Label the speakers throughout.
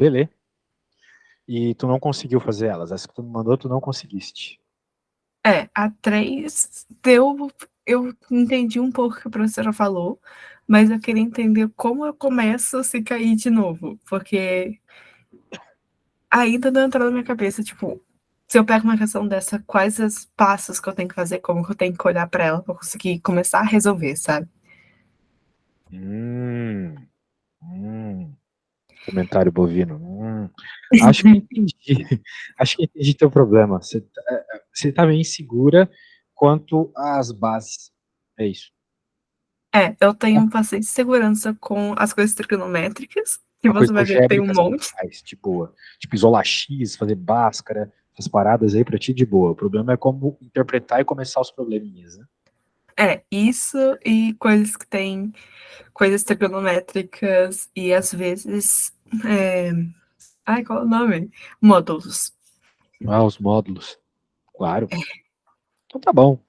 Speaker 1: Beleza. E tu não conseguiu fazer elas. Essa que tu me mandou, tu não conseguiste.
Speaker 2: A 3 deu. Eu entendi um pouco o que a professora falou, mas eu queria entender como eu começo se cair de novo, porque ainda não entrou na minha cabeça, tipo, se eu pego uma questão dessa, quais os passos que eu tenho que fazer, como que eu tenho que olhar para ela para conseguir começar a resolver, sabe?
Speaker 1: Hum, hum. Comentário bovino. Acho que entendi. Acho que entendi teu problema. Você tá meio insegura quanto às bases. É isso.
Speaker 2: Eu tenho bastante segurança com as coisas trigonométricas, que
Speaker 1: Uma coisa
Speaker 2: você vai ver que tem um
Speaker 1: algébricas
Speaker 2: monte.
Speaker 1: faz, tipo isolar X, fazer Bhaskara, essas paradas aí pra ti de boa. O problema é como interpretar e começar os probleminhas, né?
Speaker 2: Isso e coisas que tem coisas trigonométricas e às vezes. É... Ai, qual é o nome? Módulos.
Speaker 1: Ah, os módulos. Claro. Então tá bom.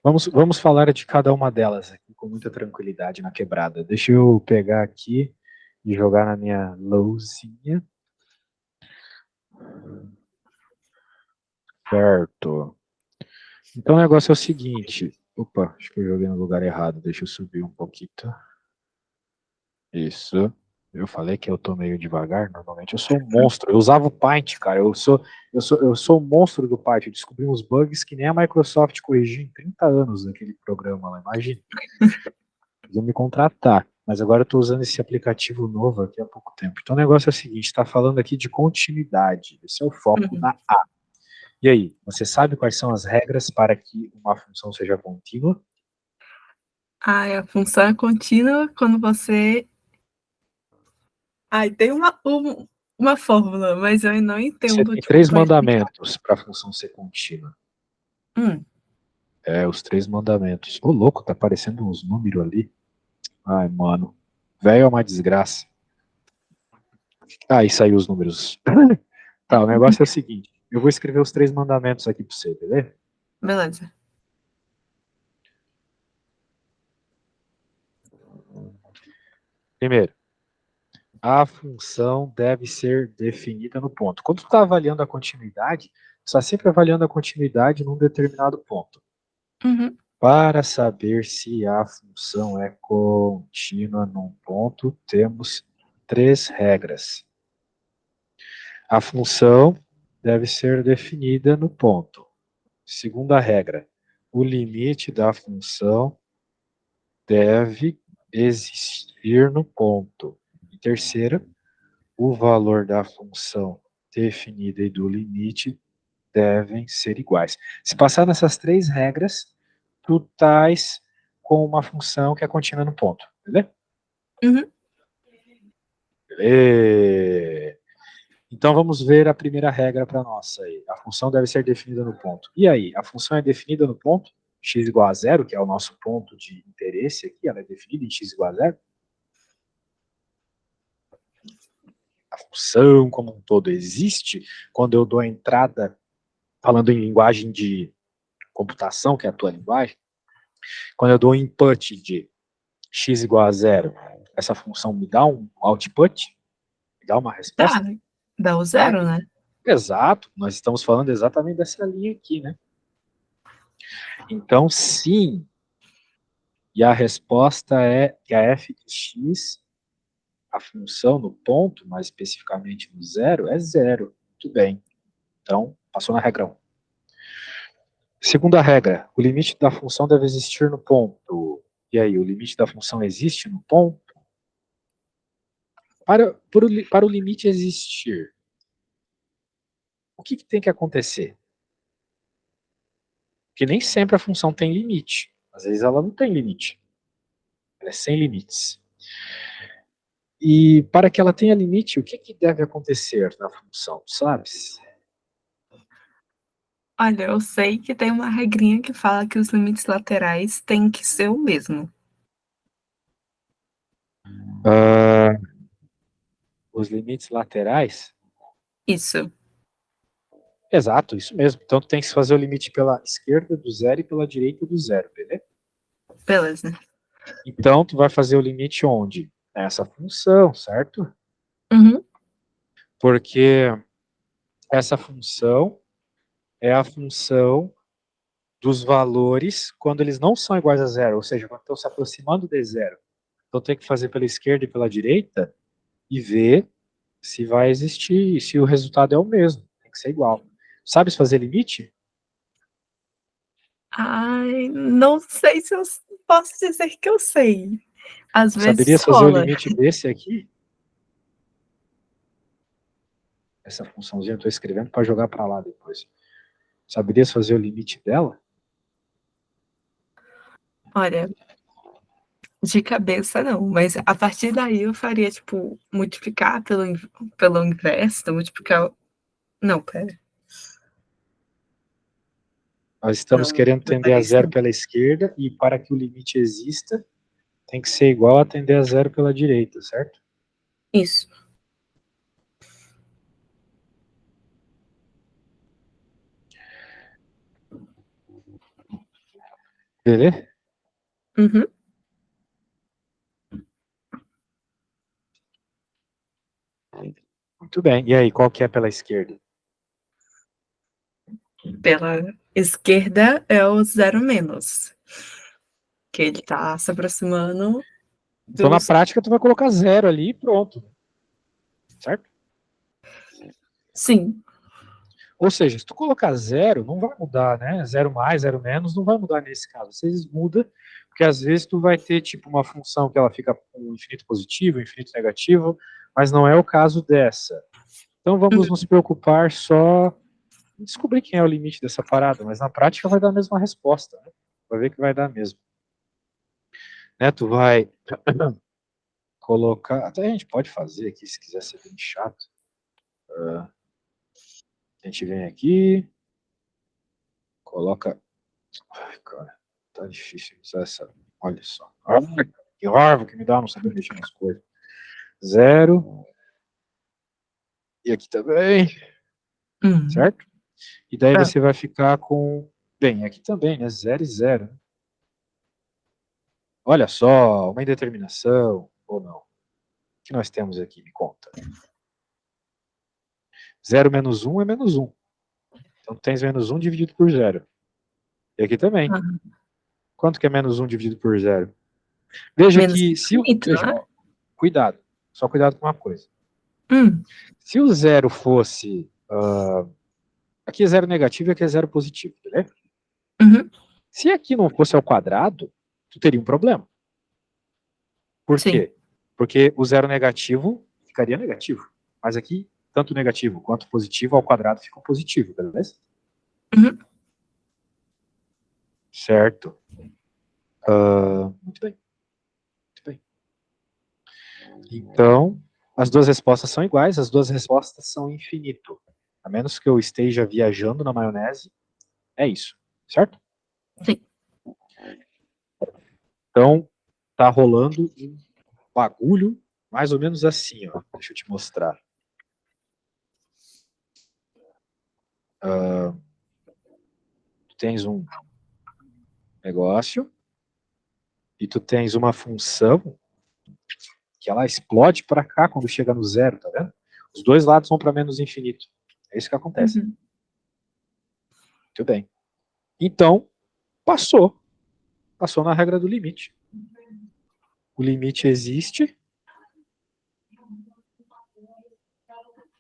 Speaker 1: Vamos falar de cada uma delas aqui com muita tranquilidade na quebrada. Deixa eu pegar aqui e jogar na minha lousinha. Certo. Então o negócio é o seguinte. Opa, acho que eu joguei no lugar errado. Deixa eu subir um pouquinho. Isso. Eu falei que eu tô meio devagar. Normalmente eu sou um monstro. Eu usava o Paint, cara. Eu sou um monstro do Paint. Eu descobri uns bugs que nem a Microsoft corrigiu em 30 anos naquele programa lá. Imagina. Eles vão me contratar. Mas agora eu tô usando esse aplicativo novo aqui há pouco tempo. Então o negócio é o seguinte: está falando aqui de continuidade. Esse é o foco
Speaker 2: Uhum.
Speaker 1: da A. E aí, você sabe quais são as regras para que uma função seja contínua?
Speaker 2: A função é contínua quando você. Tem uma fórmula, mas eu não
Speaker 1: Você
Speaker 2: entendo,
Speaker 1: tem
Speaker 2: tipo,
Speaker 1: três
Speaker 2: para explicar.
Speaker 1: mandamentos para a função ser contínua.
Speaker 2: Hum.
Speaker 1: É, os três mandamentos. Ô, louco, tá aparecendo uns números ali. Ai, mano. Velho é uma desgraça. Aí saiu os números. Tá, o negócio é o seguinte. Eu vou escrever os três mandamentos aqui para você, beleza?
Speaker 2: Beleza.
Speaker 1: Primeiro, a função deve ser definida no ponto. Quando tu está avaliando a continuidade, tu está sempre avaliando a continuidade num determinado ponto.
Speaker 2: Uhum.
Speaker 1: Para saber se a função é contínua num ponto, temos três regras. A função deve ser definida no ponto. Segunda regra, o limite da função deve existir no ponto. E terceira, o valor da função definida e do limite devem ser iguais. Se passar nessas três regras, tu tais com uma função que é contínua no ponto, beleza?
Speaker 2: Uhum.
Speaker 1: Beleza. Então vamos ver a primeira regra para nós aí. A função deve ser definida no ponto. E aí, a função é definida no ponto x igual a zero, que é o nosso ponto de interesse aqui, ela é definida em x igual a zero. A função como um todo existe quando eu dou a entrada, falando em linguagem de computação, que é a tua linguagem, quando eu dou um input de x igual a zero, essa função me dá um output, me dá uma
Speaker 2: Tá.
Speaker 1: resposta?
Speaker 2: Dá o
Speaker 1: Tá?
Speaker 2: zero, né?
Speaker 1: Exato, nós estamos falando exatamente dessa linha aqui, né? Então, sim, e a resposta é que a f de x, a função no ponto, mais especificamente no zero, é zero. Muito bem. Então, passou na regra 1. Segunda regra, o limite da função deve existir no ponto. E aí, o limite da função existe no ponto? Para o limite existir, o que tem que acontecer? Porque nem sempre a função tem limite. Às vezes ela não tem limite. Ela é sem limites. E para que ela tenha limite, o que deve acontecer na função, sabes?
Speaker 2: Olha, eu sei que tem uma regrinha que fala que os limites laterais têm que ser o mesmo.
Speaker 1: Ah, os limites laterais?
Speaker 2: Isso.
Speaker 1: Exato, isso mesmo. Então tu tem que fazer o limite pela esquerda do zero e pela direita do zero, beleza?
Speaker 2: Beleza.
Speaker 1: Então tu vai fazer o limite onde? Nessa função, certo?
Speaker 2: Uhum.
Speaker 1: Porque essa função é a função dos valores quando eles não são iguais a zero, ou seja, quando estão se aproximando de zero. Então tem que fazer pela esquerda e pela direita e ver se vai existir, se o resultado é o mesmo, tem que ser igual. Sabes fazer limite?
Speaker 2: Ai, não sei se eu posso dizer que eu sei. Às vezes
Speaker 1: Saberias fazer o
Speaker 2: rola.
Speaker 1: limite desse aqui? Essa funçãozinha eu estou escrevendo para jogar para lá depois. Saberias fazer o limite dela?
Speaker 2: Olha, de cabeça não, mas a partir daí eu faria, tipo, multiplicar pelo inverso, então multiplicar. Não, pera.
Speaker 1: Nós estamos
Speaker 2: Não,
Speaker 1: querendo
Speaker 2: não
Speaker 1: tender a
Speaker 2: faria isso
Speaker 1: zero
Speaker 2: não.
Speaker 1: pela esquerda e para que o limite exista, tem que ser igual a tender a zero pela direita, certo?
Speaker 2: Isso.
Speaker 1: Beleza?
Speaker 2: Uhum.
Speaker 1: Muito bem. E aí, qual que é pela esquerda?
Speaker 2: Pela esquerda é o zero menos, que ele tá se aproximando
Speaker 1: Então, na
Speaker 2: dos.
Speaker 1: prática, tu vai colocar zero ali e pronto. Certo?
Speaker 2: Sim.
Speaker 1: Ou seja, se tu colocar zero, não vai mudar, né? Zero mais, zero menos, não vai mudar nesse caso. Vocês muda, porque às vezes tu vai ter tipo uma função que ela fica com infinito positivo, infinito negativo, mas não é o caso dessa. Então vamos nos preocupar só em descobrir quem é o limite dessa parada, mas na prática vai dar a mesma resposta, né? Vai ver que vai dar mesmo. Né? Tu vai colocar, até a gente pode fazer aqui se quiser ser bem chato. A gente vem aqui, coloca. Ai, cara, tá difícil usar essa. Olha só. Ai, que raiva que me dá não saber mexer nas coisas. Zero. E aqui também,
Speaker 2: Hum.
Speaker 1: certo? E daí
Speaker 2: Ah,
Speaker 1: você vai ficar com. Bem, aqui também, né? Zero e zero. Olha só, uma indeterminação, ou não. O que nós temos aqui? Me conta. Zero menos um é menos um. Então tens menos um dividido por zero. E aqui também.
Speaker 2: ah.
Speaker 1: Quanto que é menos um dividido por zero? Veja
Speaker 2: Menos
Speaker 1: que se o.
Speaker 2: infinito,
Speaker 1: Veja,
Speaker 2: não é?
Speaker 1: ó, cuidado. Só cuidado com uma coisa.
Speaker 2: Hum.
Speaker 1: Se o zero fosse. Aqui é zero negativo e aqui é zero positivo, beleza?
Speaker 2: Uhum.
Speaker 1: Se aqui não fosse ao quadrado, tu teria um problema. Por
Speaker 2: Sim.
Speaker 1: quê? Porque o zero negativo ficaria negativo. Mas aqui, tanto negativo quanto positivo ao quadrado ficam positivo, beleza?
Speaker 2: Uhum.
Speaker 1: Certo. Muito bem. Muito bem. Então, as duas respostas são iguais, as duas respostas são infinito. A menos que eu esteja viajando na maionese, é isso. Certo?
Speaker 2: Sim.
Speaker 1: Então, tá rolando um bagulho mais ou menos assim, ó. Deixa eu te mostrar. Tu tens um negócio e tu tens uma função que ela explode para cá quando chega no zero, tá vendo? Os dois lados vão para menos infinito. É isso que acontece.
Speaker 2: Uhum.
Speaker 1: Muito bem. Então, passou. Passou na regra do limite. O limite existe,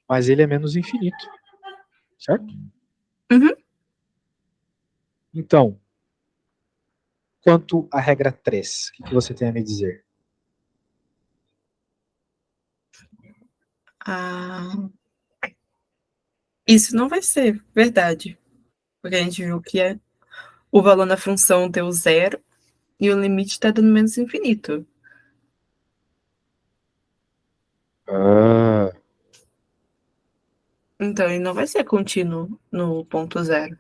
Speaker 1: mas ele é menos infinito. Certo?
Speaker 2: Uhum.
Speaker 1: Então, quanto à regra 3, o que você tem a me dizer?
Speaker 2: Ah, isso não vai ser verdade, porque a gente viu que o valor da função deu zero e o limite está dando menos infinito.
Speaker 1: Ah,
Speaker 2: Então ele não vai ser contínuo no ponto zero.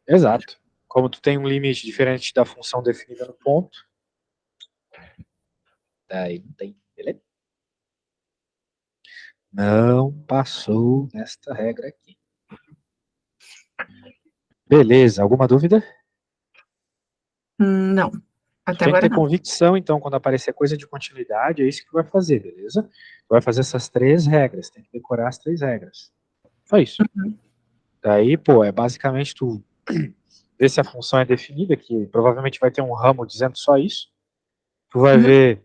Speaker 1: exato. Como tu tem um limite diferente da função definida no ponto, daí não tem, beleza? Não passou nesta regra aqui. Beleza, alguma dúvida?
Speaker 2: Não. Até
Speaker 1: Tem que
Speaker 2: agora
Speaker 1: ter
Speaker 2: não.
Speaker 1: convicção, então, quando aparecer coisa de continuidade, é isso que tu vai fazer, beleza? Tu vai fazer essas 3 regras, tem que decorar as 3 regras. Só isso.
Speaker 2: Uhum.
Speaker 1: Daí, pô, é basicamente tu ver se a função é definida, que provavelmente vai ter um ramo dizendo só isso. Tu vai
Speaker 2: Uhum.
Speaker 1: ver,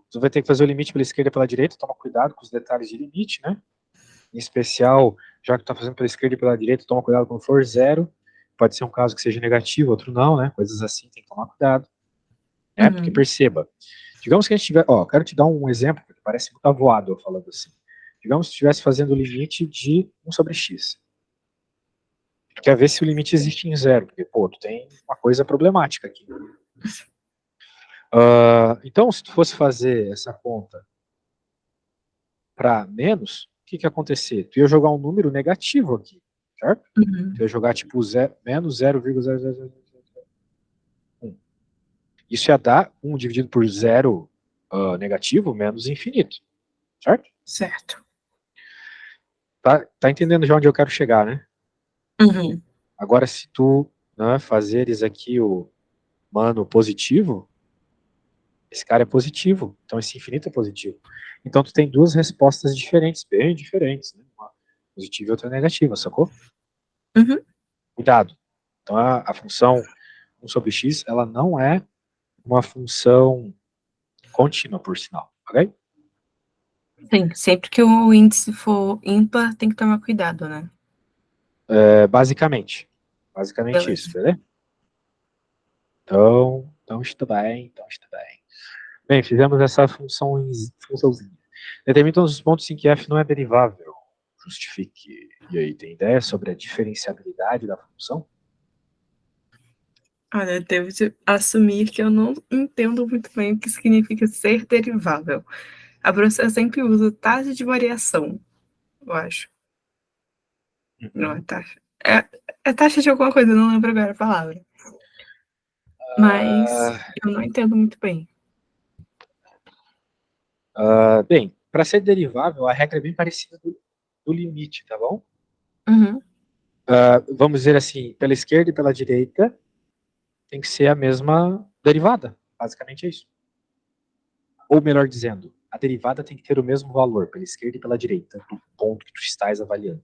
Speaker 1: tu vai ter que fazer o limite pela esquerda e pela direita, toma cuidado com os detalhes de limite, né? Em especial, já que tu tá fazendo pela esquerda e pela direita, toma cuidado quando for zero. Pode ser um caso que seja negativo, outro não, né? Coisas assim, tem que tomar cuidado. Né? Porque
Speaker 2: Uhum.
Speaker 1: perceba, digamos que a gente tiver, ó, quero te dar um exemplo, porque parece muito avoado eu falando assim. Digamos que estivesse fazendo o limite de 1 sobre x. Quer ver se o limite existe em zero, porque, pô, tu tem uma coisa problemática aqui. Então, se tu fosse fazer essa conta para menos, o que ia acontecer? Tu ia jogar um número negativo aqui, certo?
Speaker 2: Uhum.
Speaker 1: Tu ia jogar tipo menos 0,0001. Isso ia dar 1 dividido por zero negativo menos infinito, certo?
Speaker 2: Certo.
Speaker 1: Tá entendendo já onde eu quero chegar, né?
Speaker 2: Uhum.
Speaker 1: Agora, se tu, né, fazeres aqui o mano positivo, esse cara é positivo, então esse infinito é positivo. Então tu tem duas respostas diferentes, bem diferentes, né? Uma positiva e outra negativa, sacou?
Speaker 2: Uhum.
Speaker 1: Cuidado. Então a função 1 sobre x, ela não é uma função contínua, por sinal, ok?
Speaker 2: Sim, sempre que o índice for ímpar, tem que tomar cuidado, né?
Speaker 1: Basicamente isso,
Speaker 2: Beleza.
Speaker 1: beleza? Então está bem, então está bem. Bem, fizemos essa funçãozinha. Determine todos os pontos em que f não é derivável. Justifique. E aí, tem ideia sobre a diferenciabilidade da função?
Speaker 2: Olha, eu devo assumir que eu não entendo muito bem o que significa ser derivável. A professora sempre usa taxa de variação, eu acho. Não é
Speaker 1: Uhum.
Speaker 2: taxa. É taxa de alguma coisa, não lembro agora a palavra. Mas eu não entendo muito bem.
Speaker 1: Bem, para ser derivável, a regra é bem parecida do limite, tá bom?
Speaker 2: Uhum.
Speaker 1: Vamos dizer assim, pela esquerda e pela direita tem que ser a mesma derivada. Basicamente é isso. Ou melhor dizendo, a derivada tem que ter o mesmo valor pela esquerda e pela direita do ponto que tu estás avaliando.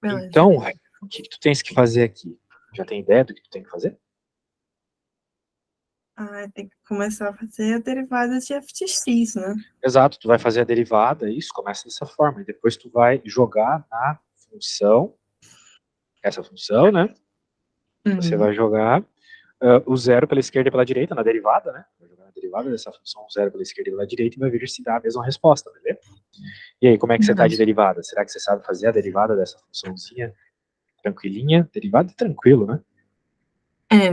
Speaker 2: Beleza.
Speaker 1: Então, o que tu tens que fazer aqui? Já tem ideia do que tu tem que fazer?
Speaker 2: Tem que começar a fazer a derivada de f de x, né?
Speaker 1: Exato, tu vai fazer a derivada, isso, começa dessa forma, e depois tu vai jogar na função, essa função, né? Você
Speaker 2: Uhum.
Speaker 1: vai jogar o zero pela esquerda e pela direita, na derivada, né? Vai jogar na derivada dessa função, o zero pela esquerda e pela direita, e vai ver se dá a mesma resposta, beleza? E aí, como é que você tá de
Speaker 2: Beleza.
Speaker 1: derivada? Será que você sabe fazer a derivada dessa funçãozinha tranquilinha? Derivada é tranquilo, né?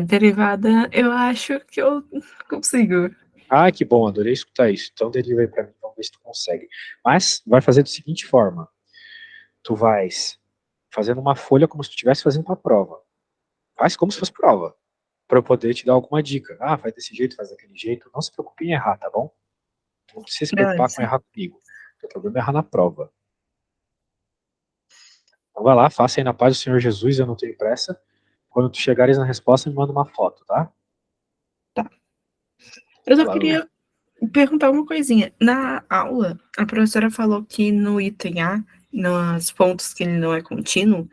Speaker 2: Derivada, eu acho que eu consigo.
Speaker 1: Ah, que bom, adorei escutar isso. Então deriva aí pra mim, vamos ver se tu consegue. Mas vai fazer da seguinte forma: tu vais fazendo uma folha como se tu estivesse fazendo uma prova. Faz como se fosse prova, para eu poder te dar alguma dica. Ah, faz desse jeito, faz daquele jeito. Não se preocupe em errar, tá bom? Não precisa se preocupar com
Speaker 2: Beleza.
Speaker 1: errar comigo. O problema é errar na prova. Então vai lá, faça aí na paz do Senhor Jesus, eu não tenho pressa. Quando tu chegares na resposta, me manda uma foto, tá?
Speaker 2: Tá. Eu só
Speaker 1: Falou.
Speaker 2: queria perguntar uma coisinha. Na aula, a professora falou que no item A, nos pontos que ele não é contínuo,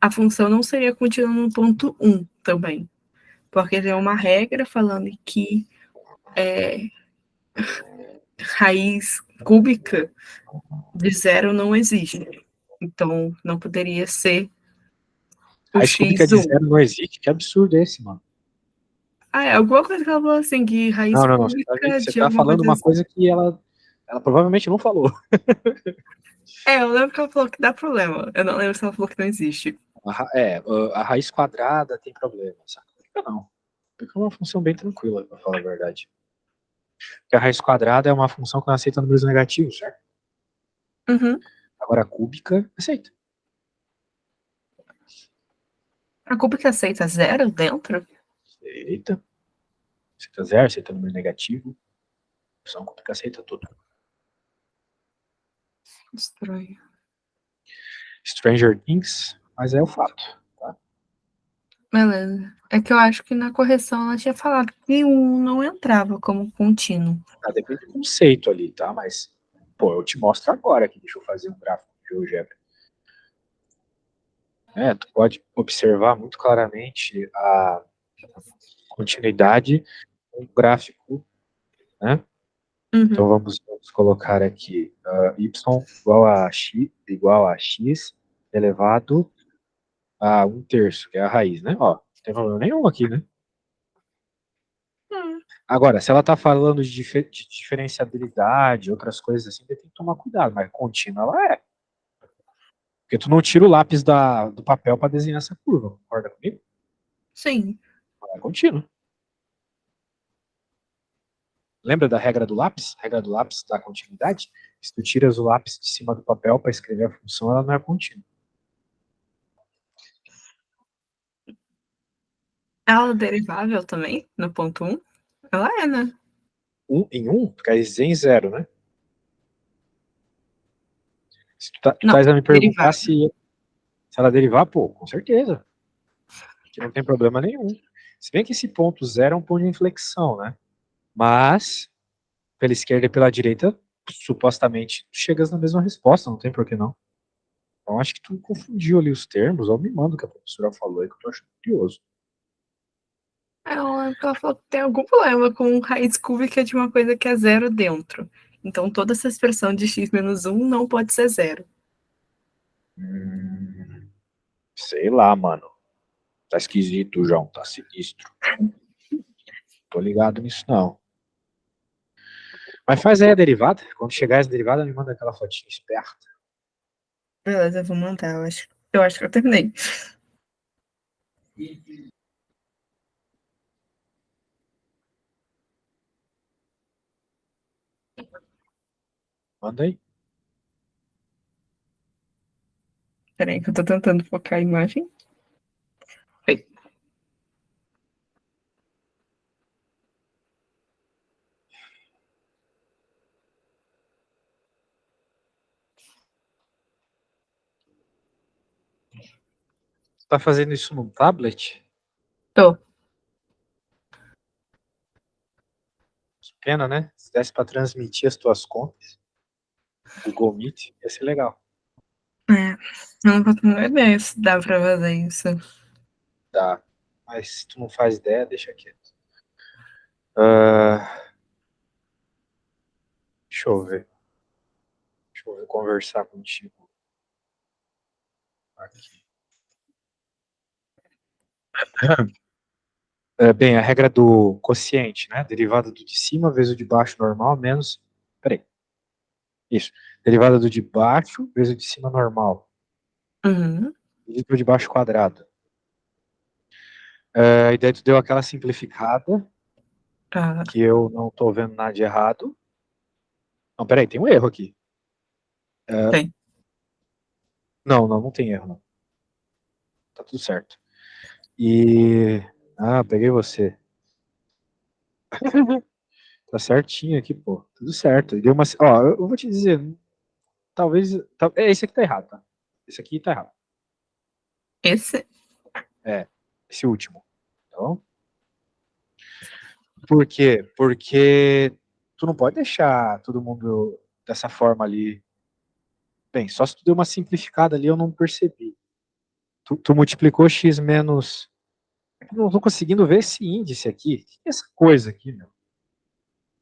Speaker 2: a função não seria contínua no ponto 1 também. Porque tem uma regra falando que raiz cúbica de zero não existe. Então, não poderia ser o
Speaker 1: Raiz cúbica de
Speaker 2: x1.
Speaker 1: zero não existe? Que absurdo é esse, mano?
Speaker 2: Alguma coisa que ela falou assim, que raiz
Speaker 1: Não, não, não.
Speaker 2: cúbica
Speaker 1: Você
Speaker 2: de
Speaker 1: tá
Speaker 2: alguma
Speaker 1: falando
Speaker 2: coisa
Speaker 1: uma
Speaker 2: assim.
Speaker 1: coisa que ela provavelmente não falou.
Speaker 2: Eu lembro que ela falou que dá problema. Eu não lembro se ela falou que não existe.
Speaker 1: A raiz quadrada tem problema. Sabe? Cúbica não. Cúbica é uma função bem tranquila, pra falar a verdade. Porque a raiz quadrada é uma função que não aceita números negativos, certo?
Speaker 2: Uhum.
Speaker 1: Agora a cúbica aceita.
Speaker 2: A cúbica aceita zero dentro?
Speaker 1: Aceita. Aceita zero, aceita número negativo. A função cúbica aceita tudo.
Speaker 2: Estranho.
Speaker 1: Stranger Things, mas é o fato. Tá?
Speaker 2: Beleza. É que eu acho que na correção ela tinha falado que um não entrava como contínuo.
Speaker 1: Depende do conceito ali, tá? Mas, pô, eu te mostro agora aqui. Deixa eu fazer um gráfico de GeoGebra. Tu pode observar muito claramente a continuidade um gráfico, né? Então
Speaker 2: Uhum.
Speaker 1: vamos colocar aqui y igual a x elevado a 1/3, que é a raiz, né? Ó, não tem problema nenhum aqui, né? Agora, se ela está falando de diferenciabilidade, outras coisas assim, tem que tomar cuidado, mas contínua ela é. Porque tu não tira o lápis do papel para desenhar essa curva, concorda comigo?
Speaker 2: Sim.
Speaker 1: Ela é contínua. Lembra da regra do lápis? A regra do lápis da continuidade? Se tu tiras o lápis de cima do papel para escrever a função, ela não é contínua.
Speaker 2: Ela é derivável também, no ponto 1? Ela é, né?
Speaker 1: 1 em 1, cai z em 0, né? Se tu
Speaker 2: Não,
Speaker 1: estás a me perguntar
Speaker 2: derivável.
Speaker 1: se ela derivar, pô, com certeza. Que não tem problema nenhum. Se bem que esse ponto 0 é um ponto de inflexão, né? Mas, pela esquerda e pela direita, supostamente, tu chegas na mesma resposta, não tem por que não. Então, acho que tu confundiu ali os termos, ou me manda o que a professora falou aí, que eu tô achando curioso.
Speaker 2: Eu lembro que ela falou que tem algum problema com raiz cúbica de uma coisa que é zero dentro. Então, toda essa expressão de x menos 1 não pode ser zero.
Speaker 1: Sei lá, mano. Tá esquisito, João, tá sinistro. Tô ligado nisso, não. Mas faz aí a derivada. Quando chegar essa derivada, me manda aquela fotinha esperta.
Speaker 2: Beleza, eu vou mandar. Eu acho que eu terminei.
Speaker 1: Manda aí.
Speaker 2: Peraí, que eu tô tentando focar a imagem. Foi.
Speaker 1: Você tá fazendo isso num tablet?
Speaker 2: Tô.
Speaker 1: Que pena, né? Se desse pra transmitir as tuas contas, Google Meet, ia ser legal.
Speaker 2: É, eu não faço a menor ideia se dá pra fazer isso.
Speaker 1: Dá. Mas se tu não faz ideia, deixa quieto. Ah, deixa eu ver. Deixa eu ver, conversar contigo aqui. Bem, a regra do quociente, né? Derivada do de cima vezes o de baixo normal menos. Peraí. Isso. Derivada do de baixo vezes o de cima normal.
Speaker 2: Uhum.
Speaker 1: Dividido pelo de baixo quadrado. E daí tu deu aquela simplificada,
Speaker 2: Ah,
Speaker 1: que eu não tô vendo nada de errado. Não, peraí, tem um erro aqui.
Speaker 2: tem.
Speaker 1: Não tem erro, não. Tá tudo certo. E. Ah, peguei você. Tá certinho aqui, pô. Tudo certo. E deu uma. Ó, eu vou te dizer, talvez. Esse aqui tá errado, tá? Esse aqui tá errado.
Speaker 2: Esse?
Speaker 1: É, esse último. Então, por quê? Porque tu não pode deixar todo mundo dessa forma ali. Bem, só se tu deu uma simplificada ali, eu não percebi. Tu multiplicou x menos. Eu não tô conseguindo ver esse índice aqui. O que é essa coisa aqui, meu?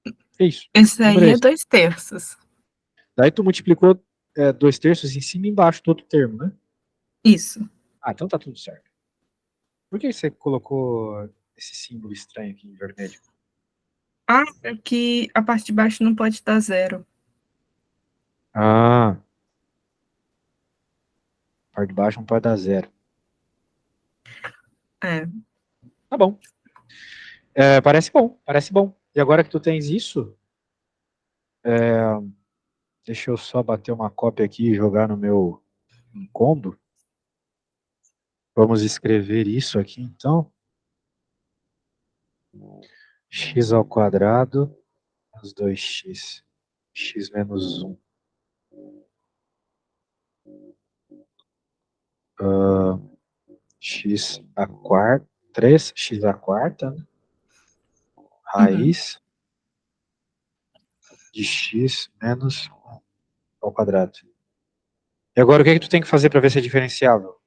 Speaker 1: Que é isso?
Speaker 2: Esse
Speaker 1: Que número
Speaker 2: aí
Speaker 1: é
Speaker 2: é
Speaker 1: esse?
Speaker 2: 2/3.
Speaker 1: Daí tu multiplicou 2/3 em cima e embaixo do outro termo, né?
Speaker 2: Isso.
Speaker 1: Ah, então tá tudo certo. Por que você colocou esse símbolo estranho aqui em vermelho?
Speaker 2: Ah, é que a parte de baixo não pode dar zero.
Speaker 1: Ah, a parte de baixo não pode dar zero.
Speaker 2: É.
Speaker 1: Tá bom. Parece bom, parece bom. E agora que tu tens isso, deixa eu só bater uma cópia aqui e jogar no meu combo. Vamos escrever isso aqui, então. X ao quadrado menos 2x. X menos 1. x a quarta, 3x a quarta, né? Raiz de x menos 1 ao quadrado. E agora o que é que tu tem que fazer para ver se é diferenciável?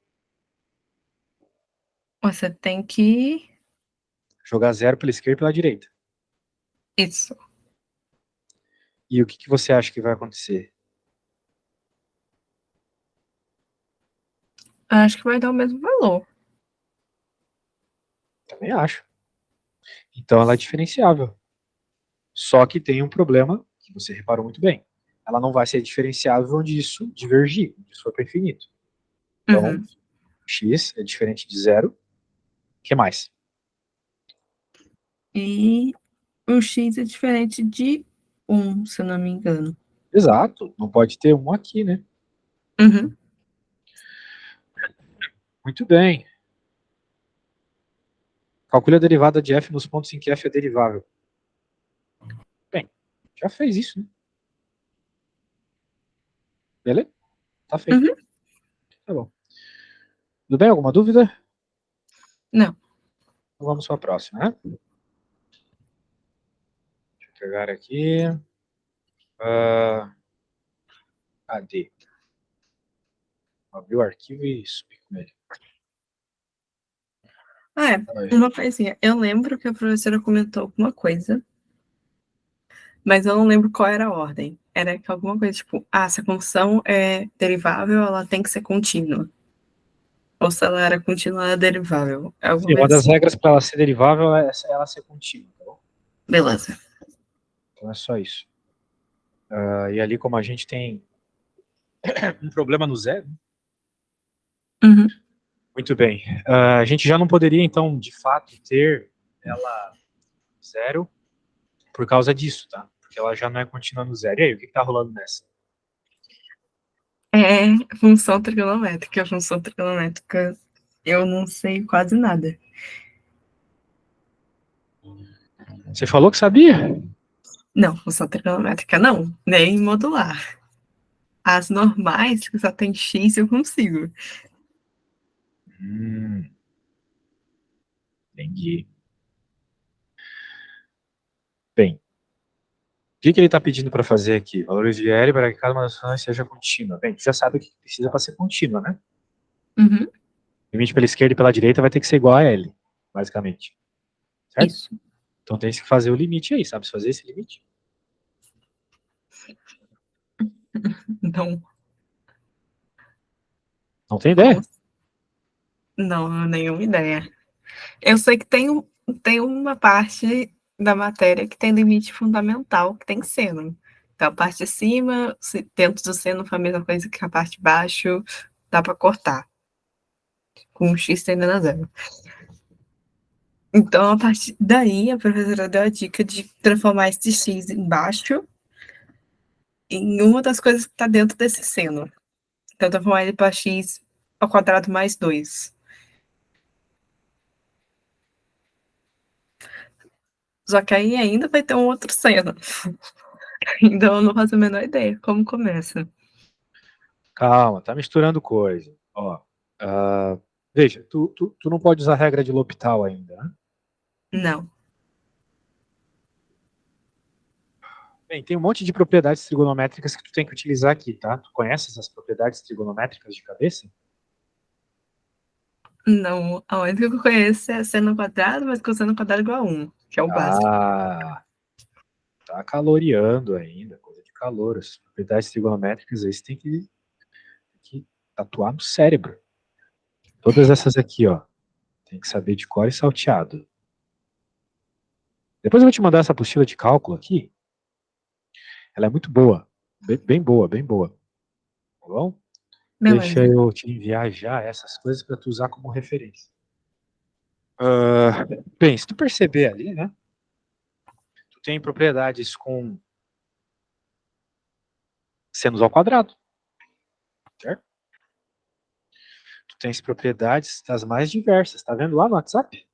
Speaker 2: Você tem que...
Speaker 1: Jogar zero pela esquerda e pela direita.
Speaker 2: Isso.
Speaker 1: E o que que você acha que vai acontecer?
Speaker 2: Acho que vai dar o mesmo valor.
Speaker 1: Também acho. Então ela é diferenciável. Só que tem um problema que você reparou muito bem. Ela não vai ser diferenciável onde isso divergir, onde isso for para infinito. Então, x é diferente de zero. O que mais?
Speaker 2: E o x é diferente de 1, se eu não me engano.
Speaker 1: Exato. Não pode ter um aqui, né? Muito bem. Calcule a derivada de f nos pontos em que f é derivável. Bem, já fez isso, né? Beleza? Tá feito. Tá bom. Tudo bem? Alguma dúvida?
Speaker 2: Não.
Speaker 1: Então vamos para a próxima, né? Deixa eu pegar aqui. Cadê? Abrir o arquivo e subir com ele.
Speaker 2: Uma coisinha. Eu lembro que a professora comentou alguma coisa, mas eu não lembro qual era a ordem. Era que alguma coisa tipo, se a função é derivável, ela tem que ser contínua. Ou se ela era contínua, ela é derivável. Alguma
Speaker 1: Sim, uma
Speaker 2: coisa
Speaker 1: das
Speaker 2: assim.
Speaker 1: regras para ela ser derivável é ela ser contínua, tá bom?
Speaker 2: Beleza.
Speaker 1: Então é só isso. E ali, como a gente tem um problema no zero, muito bem. A gente já não poderia, então, de fato, ter ela zero por causa disso, tá? Porque ela já não é contínua no zero. E aí, o que tá rolando nessa?
Speaker 2: É função trigonométrica. A função trigonométrica eu não sei quase nada.
Speaker 1: Você falou que sabia?
Speaker 2: Não, função trigonométrica não, nem modular. As normais, que só tem x, eu consigo.
Speaker 1: Entendi. Bem, o que ele está pedindo para fazer aqui? Valores de L para que cada uma das funções seja contínua. Bem, tu já sabe o que precisa para ser contínua, né?
Speaker 2: Uhum.
Speaker 1: Limite pela esquerda e pela direita vai ter que ser igual a L, basicamente. Certo?
Speaker 2: Isso.
Speaker 1: Então tem que fazer o limite aí, sabe fazer esse limite?
Speaker 2: Então,
Speaker 1: Não tem ideia?
Speaker 2: vamos. Não, nenhuma ideia. Eu sei que tem uma parte da matéria que tem limite fundamental, que tem seno. Então, a parte de cima, dentro do seno foi a mesma coisa que a parte de baixo, dá para cortar. Com o x tendendo a zero. Então, a partir daí, a professora deu a dica de transformar esse x embaixo em uma das coisas que está dentro desse seno. Então, transformar ele para x ao quadrado mais 2. Só que aí ainda vai ter um outro seno. Então, eu não faço a menor ideia como começa.
Speaker 1: Calma, tá misturando coisa. Ó, veja, tu não pode usar a regra de L'Hopital ainda, né?
Speaker 2: Não.
Speaker 1: Bem, tem um monte de propriedades trigonométricas que tu tem que utilizar aqui, tá? Tu conhece essas propriedades trigonométricas de cabeça?
Speaker 2: Não. A única que eu conheço é seno quadrado, mas com seno quadrado igual a 1, que é o básico.
Speaker 1: Tá caloreando ainda, coisa de calor. As propriedades trigonométricas aí você tem que tatuar no cérebro. Todas essas aqui, ó, tem que saber de cor e salteado. Depois eu vou te mandar essa apostila de cálculo aqui. Ela é muito boa, bem boa, bem boa. Tá bom? Deixa
Speaker 2: Beleza.
Speaker 1: eu te enviar já essas coisas para tu usar como referência. Bem, se tu perceber ali, né? Tu tem propriedades com senos ao quadrado, certo? Tu tens propriedades das mais diversas, tá vendo lá no WhatsApp?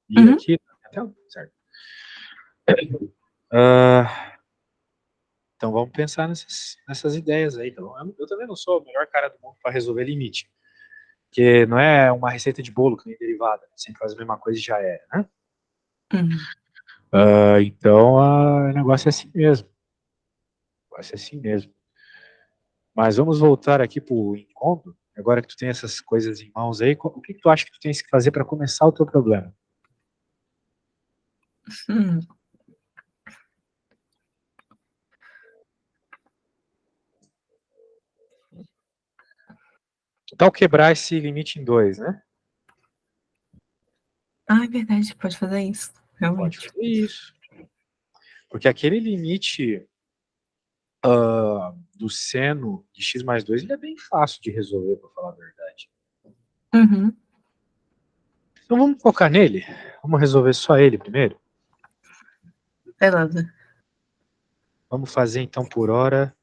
Speaker 1: E aqui na tela, certo? Então vamos pensar nessas ideias aí, tá bom? Eu também não sou o melhor cara do mundo para resolver limite. Porque não é uma receita de bolo que nem derivada. Sempre faz a mesma coisa e já é, né? Então, o negócio é assim mesmo. O negócio é assim mesmo. Mas vamos voltar aqui para o encontro. Agora que tu tem essas coisas em mãos aí, o que tu acha que tu tens que fazer para começar o teu problema?
Speaker 2: Hum.
Speaker 1: Que tal quebrar esse limite em 2, né?
Speaker 2: Ah, é verdade, pode fazer isso,
Speaker 1: Pode
Speaker 2: realmente.
Speaker 1: fazer isso. Porque aquele limite do seno de x mais 2 ele é bem fácil de resolver, para falar a verdade.
Speaker 2: Uhum.
Speaker 1: Então vamos focar nele? Vamos resolver só ele primeiro?
Speaker 2: Beleza.
Speaker 1: Vamos fazer então por hora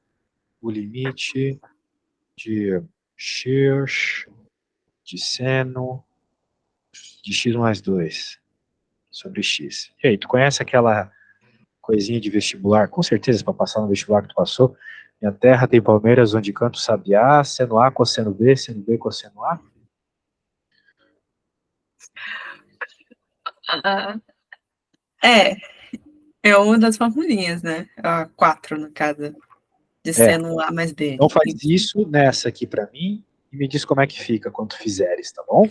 Speaker 1: o limite de x de seno de x mais 2 sobre x. E aí, tu conhece aquela coisinha de vestibular? Com certeza, para passar no vestibular que tu passou. Minha terra tem palmeiras onde canto sabiá, seno A, cosseno B, cosseno A.
Speaker 2: É, é uma das formulinhas, né? A 4, no caso, de
Speaker 1: É,
Speaker 2: seno A mais B.
Speaker 1: então faz isso nessa aqui para mim e me diz como é que fica quando fizeres, tá bom?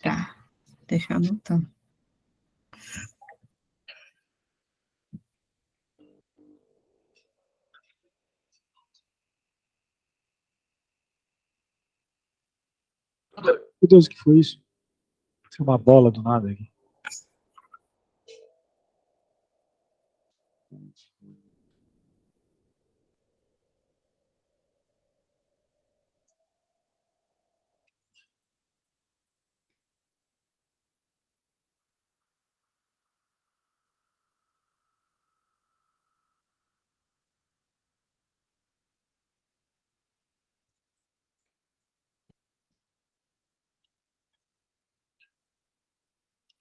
Speaker 2: Tá, deixa eu anotar.
Speaker 1: Meu Deus, o que foi isso? Tem uma bola do nada aqui.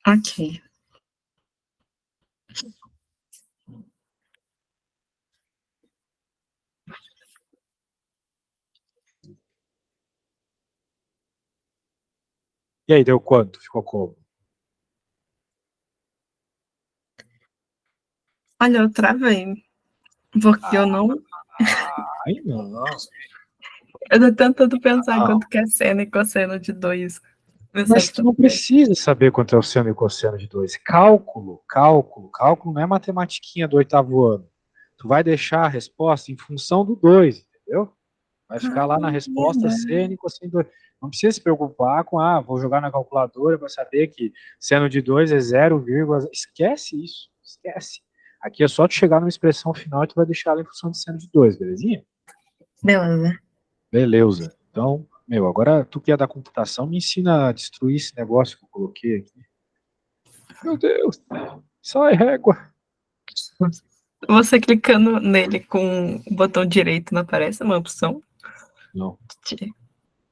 Speaker 2: Ok.
Speaker 1: E aí, deu quanto? Ficou como?
Speaker 2: Olha, eu travei, porque eu não.
Speaker 1: Ai, não.
Speaker 2: Eu tô tentando pensar em
Speaker 1: Não.
Speaker 2: quanto que é seno e cosseno de 2. Não
Speaker 1: Mas
Speaker 2: sabe
Speaker 1: tu não
Speaker 2: também.
Speaker 1: precisa saber quanto é o seno e o cosseno de 2. Cálculo não é matematiquinha do 8º ano. Tu vai deixar a resposta em função do 2, entendeu? Vai ficar lá na resposta seno e cosseno de 2. Não precisa se preocupar com, vou jogar na calculadora para saber que seno de 2 é 0, esquece isso, esquece. Aqui é só tu chegar numa expressão final e tu vai deixar ela em função de seno de 2, belezinha?
Speaker 2: Beleza.
Speaker 1: Beleza. Então, agora tu que é da computação, me ensina a destruir esse negócio que eu coloquei aqui. Meu Deus, sai régua.
Speaker 2: Você clicando nele com o botão direito não aparece uma opção?
Speaker 1: Não.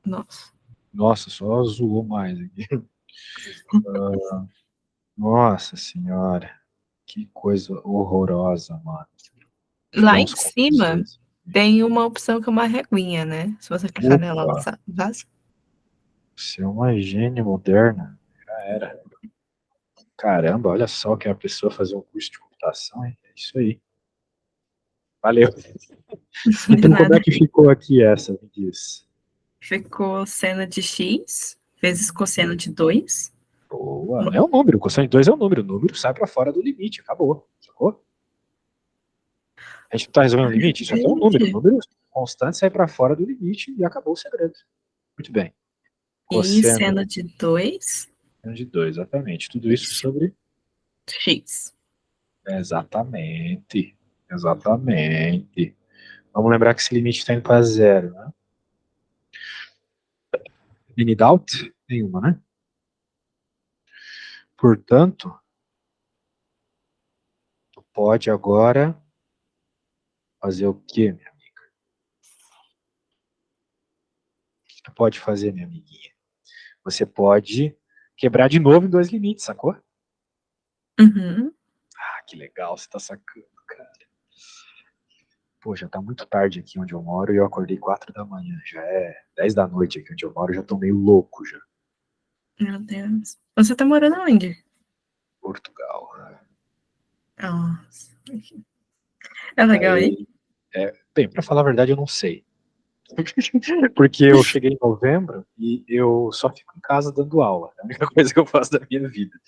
Speaker 2: Nossa.
Speaker 1: Nossa, só zoou mais aqui. Nossa senhora, que coisa horrorosa, mano.
Speaker 2: Lá em
Speaker 1: Digamos
Speaker 2: cima
Speaker 1: condições.
Speaker 2: tem uma opção que é uma reguinha, né? Se você clicar nela, ela
Speaker 1: Opa,
Speaker 2: vaza.
Speaker 1: você é uma gênia moderna. Já era. Caramba, olha só que é a pessoa fazer um curso de computação, hein? É isso aí. Valeu.
Speaker 2: De
Speaker 1: Então, como
Speaker 2: nada.
Speaker 1: é que ficou aqui essa? Me diz.
Speaker 2: Ficou seno de x vezes cosseno de 2.
Speaker 1: Boa. É um número. Cosseno de 2 é um número. O número sai para fora do limite. Acabou. Sacou? A gente não está resolvendo o limite? Isso aqui é um número. O número constante sai para fora do limite e acabou o segredo. Muito bem.
Speaker 2: E
Speaker 1: Cosseno
Speaker 2: seno de 2
Speaker 1: de 2, exatamente. Tudo isso sobre.
Speaker 2: x.
Speaker 1: Exatamente. Exatamente. Vamos lembrar que esse limite está indo para 0, né? Any doubt? Nenhuma, né? Portanto, tu pode agora fazer o quê, minha amiga? O que tu pode fazer, minha amiguinha? Você pode quebrar de novo em 2 limites, sacou?
Speaker 2: Uhum.
Speaker 1: Ah, que legal, você tá sacando, cara. Pô, já tá muito tarde aqui onde eu moro e eu acordei 4 da manhã. Já é 10 da noite aqui onde eu moro, já tô meio louco já.
Speaker 2: Meu Deus. Você tá morando onde?
Speaker 1: Portugal.
Speaker 2: Nossa. É legal aí?
Speaker 1: Aí, bem, pra falar a verdade, eu não sei. Porque eu cheguei em novembro e eu só fico em casa dando aula. É a única coisa que eu faço da minha vida.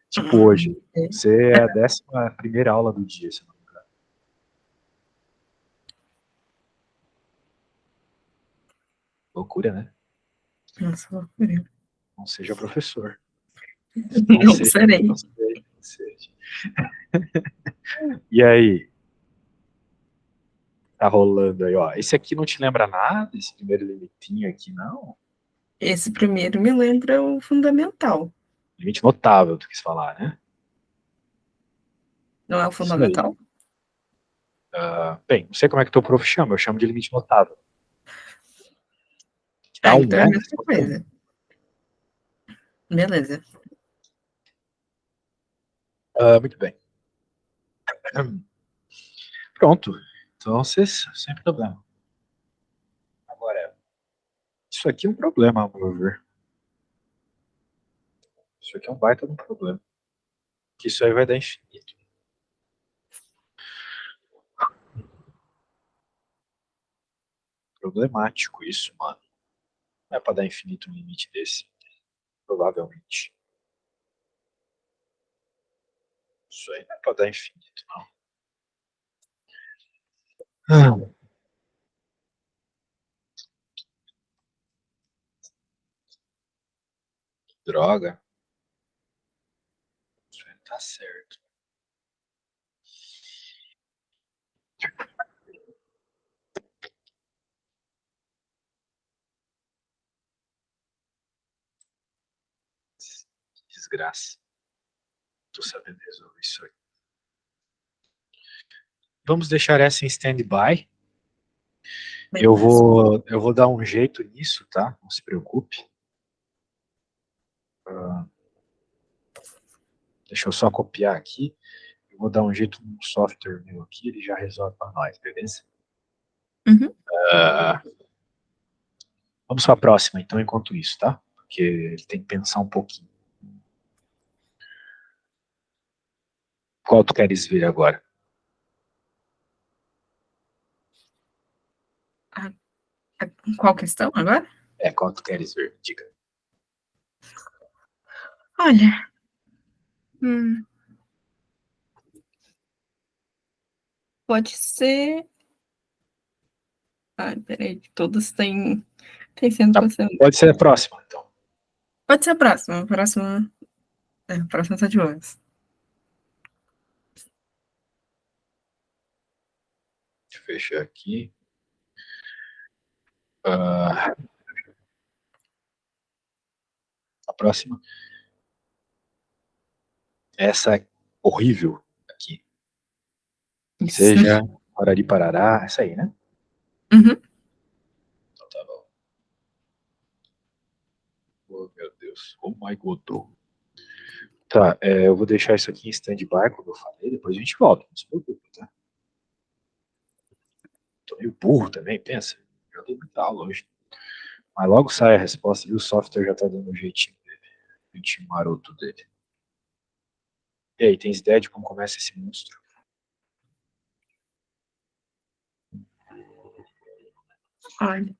Speaker 1: Tipo hoje.
Speaker 2: Ok.
Speaker 1: Você é a 11ª aula do dia, se não me engano. Loucura, né?
Speaker 2: Nossa, loucura.
Speaker 1: Não seja professor. Não
Speaker 2: Não
Speaker 1: seja,
Speaker 2: serei.
Speaker 1: não seja, não seja. E aí, tá rolando aí, ó. Esse aqui não te lembra nada? Esse primeiro limitinho aqui, não?
Speaker 2: Esse primeiro me lembra o fundamental.
Speaker 1: Limite notável, tu quis falar, né?
Speaker 2: Não é o
Speaker 1: Isso aí.
Speaker 2: fundamental?
Speaker 1: Bem, não sei como é que teu prof chama, eu chamo de limite notável. Dá
Speaker 2: Ah,
Speaker 1: um,
Speaker 2: então é a
Speaker 1: né?
Speaker 2: mesma coisa. Beleza.
Speaker 1: Muito bem. Pronto. Então, vocês, sem problema. Agora, isso aqui é um problema, ao meu ver. Isso aqui é um baita de um problema. Que isso aí vai dar infinito. Problemático isso, mano. Não é pra dar infinito um limite desse. Provavelmente. Isso aí não é pra dar infinito, não. Droga. Isso aí não tá certo. Desgraça. Tô sabendo resolver isso aí. Vamos deixar essa em stand-by.
Speaker 2: Beleza.
Speaker 1: Eu vou dar um jeito nisso, tá? Não se preocupe. Deixa eu só copiar aqui. Eu vou dar um jeito no software meu aqui, ele já resolve para nós, beleza?
Speaker 2: Uhum.
Speaker 1: Ah, vamos para a próxima, então, enquanto isso, tá? Porque ele tem que pensar um pouquinho. Qual tu queres ver agora?
Speaker 2: Ah, qual questão agora?
Speaker 1: Qual tu queres ver? Diga.
Speaker 2: Olha, hum, pode ser. Ai, peraí, todos têm sendo
Speaker 1: Tá,
Speaker 2: considerado.
Speaker 1: pode ser a próxima, então.
Speaker 2: Pode ser a próxima. A próxima tá de boas.
Speaker 1: Deixa eu fechar aqui. Ah, a próxima. Essa é horrível aqui.
Speaker 2: Isso.
Speaker 1: Seja Parari Parará, essa aí, né?
Speaker 2: Uhum.
Speaker 1: Então tá bom. Oh, meu Deus. Oh my God. Tá, eu vou deixar isso aqui em stand-by, como eu falei, depois a gente volta, não se preocupe, tá? Tô meio burro também, pensa. Já dei muita aula hoje. Mas logo sai a resposta e o software já tá dando um jeitinho dele, o jeitinho maroto dele. E aí, tens ideia de como começa esse monstro?
Speaker 2: Olha,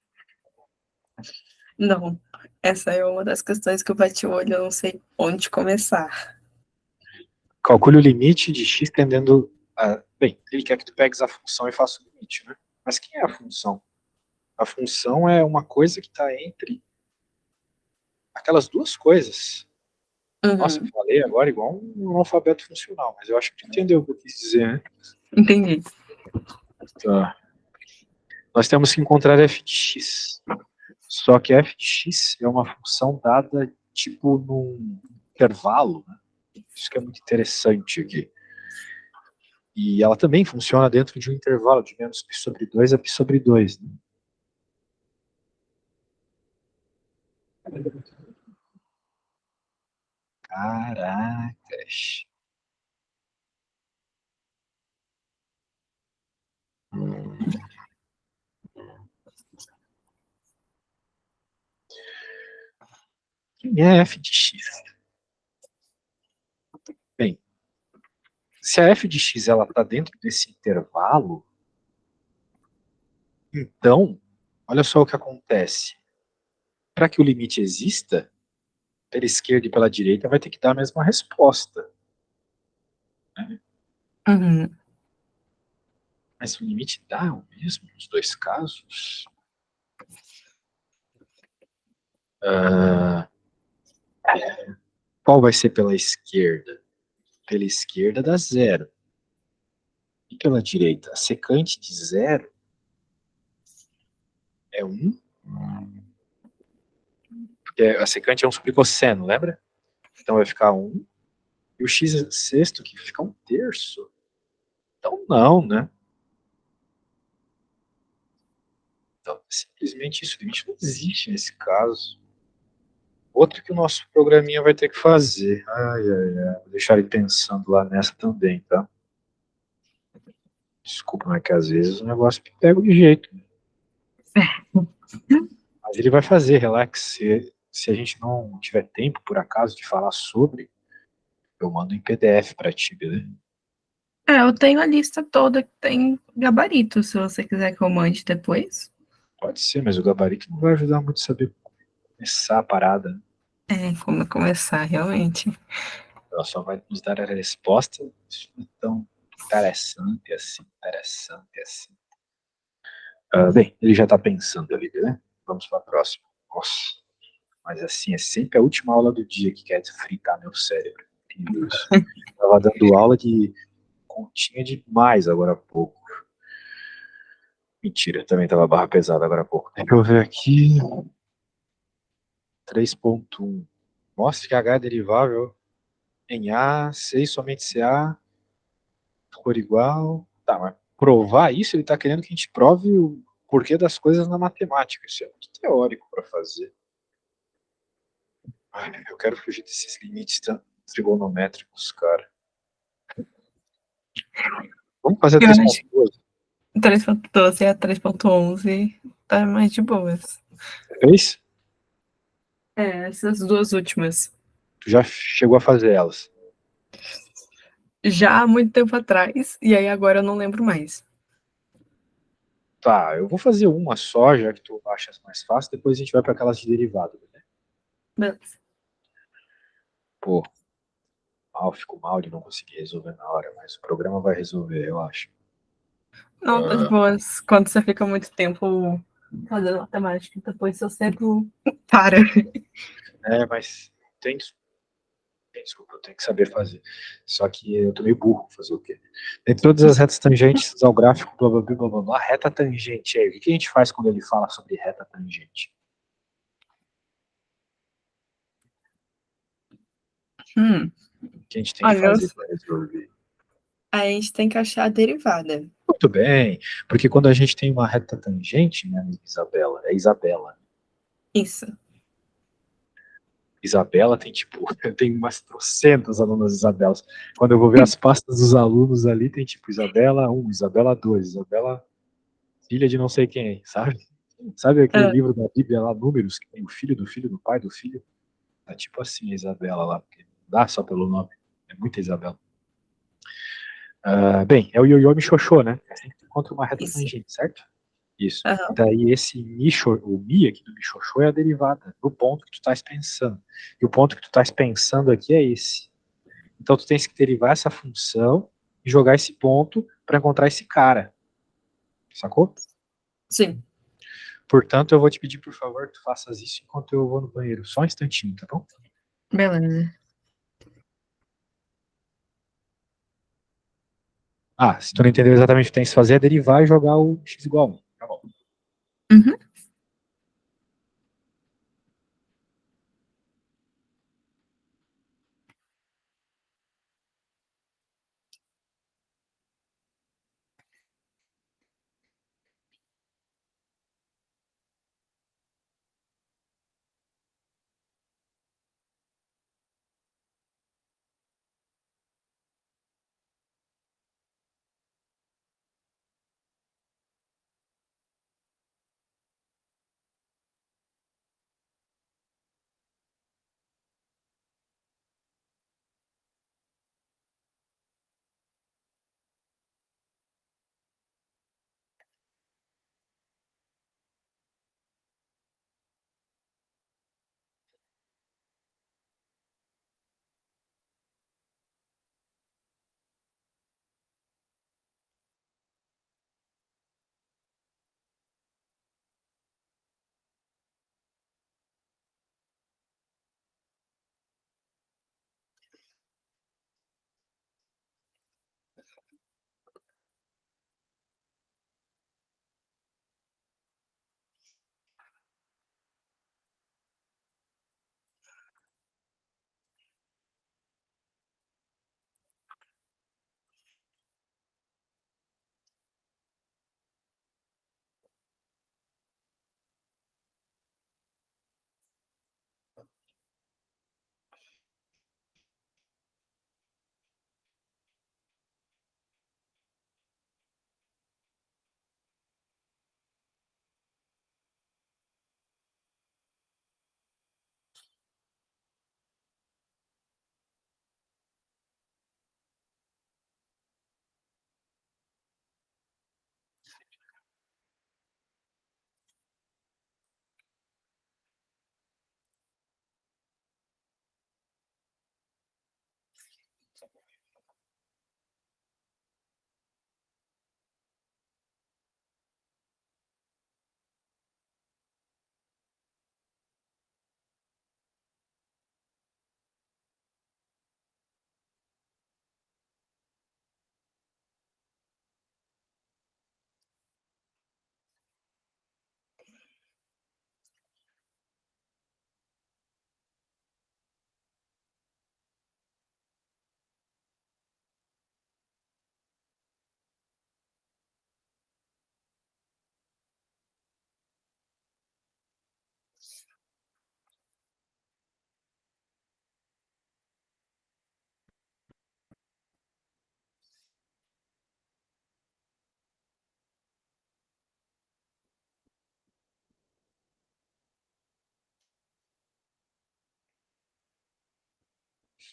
Speaker 2: não. Essa é uma das questões que eu bati o olho, eu não sei onde começar.
Speaker 1: Calcule o limite de x tendendo a... Bem, ele quer que tu pegues a função e faça o limite, né? Mas quem é a função? A função é uma coisa que está entre aquelas duas coisas. Nossa, eu
Speaker 2: Uhum.
Speaker 1: falei agora igual um alfabeto funcional, mas eu acho que tu entendeu o que eu quis dizer, né?
Speaker 2: Entendi.
Speaker 1: Tá. Nós temos que encontrar f de x. Só que f de x é uma função dada tipo num intervalo, né? Isso que é muito interessante aqui. E ela também funciona dentro de um intervalo de menos π sobre 2 a π sobre 2. Né? Caracas. Quem é f de x? Bem, se a f de x está dentro desse intervalo, então, olha só o que acontece. Para que o limite exista, pela esquerda e pela direita vai ter que dar a mesma resposta. Né?
Speaker 2: Uhum.
Speaker 1: Mas o limite dá o mesmo nos dois casos? Qual vai ser pela esquerda? Pela esquerda dá zero. E pela direita? A secante de zero é 1. Porque a secante é um subcosseno, lembra? Então vai ficar 1. E o x sexto que fica 1/3. Então não, né? Então, simplesmente isso. O limite não existe nesse caso. Outro que o nosso programinha vai ter que fazer. Ai, ai, ai. Vou deixar ele pensando lá nessa também, tá? Desculpa, mas é que às vezes o negócio me pega de jeito. Mas ele vai fazer, relax. Se a gente não tiver tempo, por acaso, de falar sobre, eu mando em PDF para ti, beleza?
Speaker 2: Eu tenho a lista toda que tem gabarito, se você quiser que eu mande depois.
Speaker 1: Pode ser, mas o gabarito não vai ajudar muito a saber começar a parada. Né?
Speaker 2: Como começar, realmente.
Speaker 1: Ela só vai nos dar a resposta. Isso não é tão interessante assim, interessante assim. Bem, ele já está pensando ali, né? Vamos para a próxima. Nossa, mas assim, é sempre a última aula do dia que quer fritar meu cérebro. Incrível isso. Tava dando aula de continha demais agora há pouco. Mentira, também tava barra pesada agora há pouco. Deixa eu ver aqui. 3.1. Mostre que H é derivável em A, C somente CA, for igual. Tá, mas provar isso, ele está querendo que a gente prove o porquê das coisas na matemática. Isso é muito teórico para fazer. Ai, eu quero fugir desses limites trigonométricos, cara. Vamos fazer
Speaker 2: Eu acho que
Speaker 1: 3.2.
Speaker 2: 3.12 a 3.11 tá mais de boas.
Speaker 1: Fez?
Speaker 2: Essas duas últimas.
Speaker 1: Tu já chegou a fazer elas.
Speaker 2: Já há muito tempo atrás, e aí agora eu não lembro mais.
Speaker 1: Tá, eu vou fazer uma só, já que tu achas mais fácil. Depois a gente vai para aquelas de derivado. Né?
Speaker 2: Beleza.
Speaker 1: Pô, fico mal de não conseguir resolver na hora, mas o programa vai resolver, eu acho.
Speaker 2: Não, tá de boas. Quando você fica muito tempo fazendo matemática, depois seu cérebro para.
Speaker 1: Mas tem, desculpa, eu tenho que saber fazer. Só que eu tô meio burro, fazer o quê? Entre todas as retas tangentes, usar o gráfico, blá blá blá blá blá, blá. Reta tangente aí. O que a gente faz quando ele fala sobre reta tangente?
Speaker 2: Hum.
Speaker 1: O que a gente tem que
Speaker 2: Olha,
Speaker 1: fazer para resolver?
Speaker 2: a gente tem que achar a derivada.
Speaker 1: Muito bem, porque quando a gente tem uma reta tangente, minha amiga Isabela, é Isabela.
Speaker 2: Isso.
Speaker 1: Isabela tem tipo, eu tenho umas trocentas alunas Isabelas. Quando eu vou ver as pastas dos alunos ali, tem tipo Isabela 1, Isabela 2, Isabela filha de não sei quem, sabe? Sabe aquele
Speaker 2: Ah,
Speaker 1: livro da Bíblia lá, Números, que tem o filho do filho do pai do filho? É tipo assim a Isabela lá, porque não dá só pelo nome, é muita Isabela. Bem, é o ioiô michoxô, né? É sempre que encontra uma reta
Speaker 2: isso.
Speaker 1: tangente, certo? Isso. E
Speaker 2: Aham.
Speaker 1: daí esse o mi aqui do michoxô é a derivada do ponto que tu estás pensando. E o ponto que tu estás pensando aqui é esse. Então tu tens que derivar essa função e jogar esse ponto para encontrar esse cara. Sacou?
Speaker 2: Sim.
Speaker 1: Portanto, eu vou te pedir, por favor, que tu faças isso enquanto eu vou no banheiro. Só um instantinho, tá bom?
Speaker 2: Beleza.
Speaker 1: Se tu não entendeu exatamente o que tem que fazer, é derivar e jogar o x igual a 1. Tá bom.
Speaker 2: Uhum.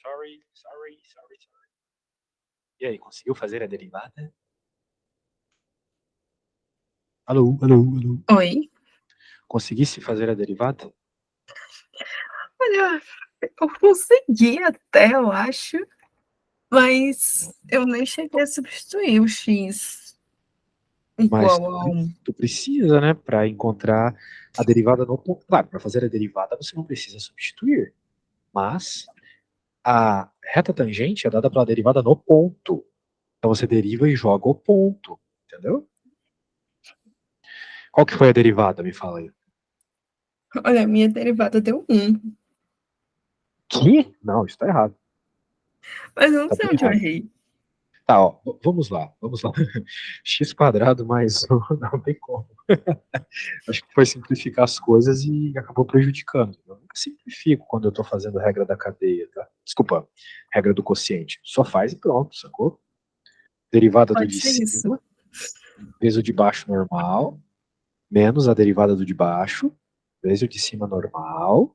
Speaker 1: Sorry. E aí, conseguiu fazer a derivada? Alô.
Speaker 2: Oi?
Speaker 1: Conseguisse fazer a derivada?
Speaker 2: Olha, eu consegui até, eu acho, mas eu nem cheguei a substituir o x
Speaker 1: Mas
Speaker 2: igual a 1.
Speaker 1: tu precisa, né, para encontrar a derivada no ponto. Claro, para fazer a derivada você não precisa substituir, mas a reta tangente é dada pela derivada no ponto. Então você deriva e joga o ponto, entendeu? Qual que foi a derivada? Me fala aí.
Speaker 2: Olha, a minha derivada deu 1,
Speaker 1: Que? Não, isso tá errado.
Speaker 2: mas eu não
Speaker 1: Tá
Speaker 2: sei
Speaker 1: bem
Speaker 2: onde eu
Speaker 1: errado.
Speaker 2: errei.
Speaker 1: Tá, ó, vamos lá. X quadrado mais 1, não tem como. Acho que foi simplificar as coisas e acabou prejudicando. Eu nunca simplifico quando eu estou fazendo regra da cadeia, tá? Desculpa, regra do quociente. Só faz e pronto, sacou? Derivada do
Speaker 2: Pode
Speaker 1: de
Speaker 2: ser isso.
Speaker 1: cima, vezes o de baixo normal, menos a derivada do de baixo, vezes o de cima normal,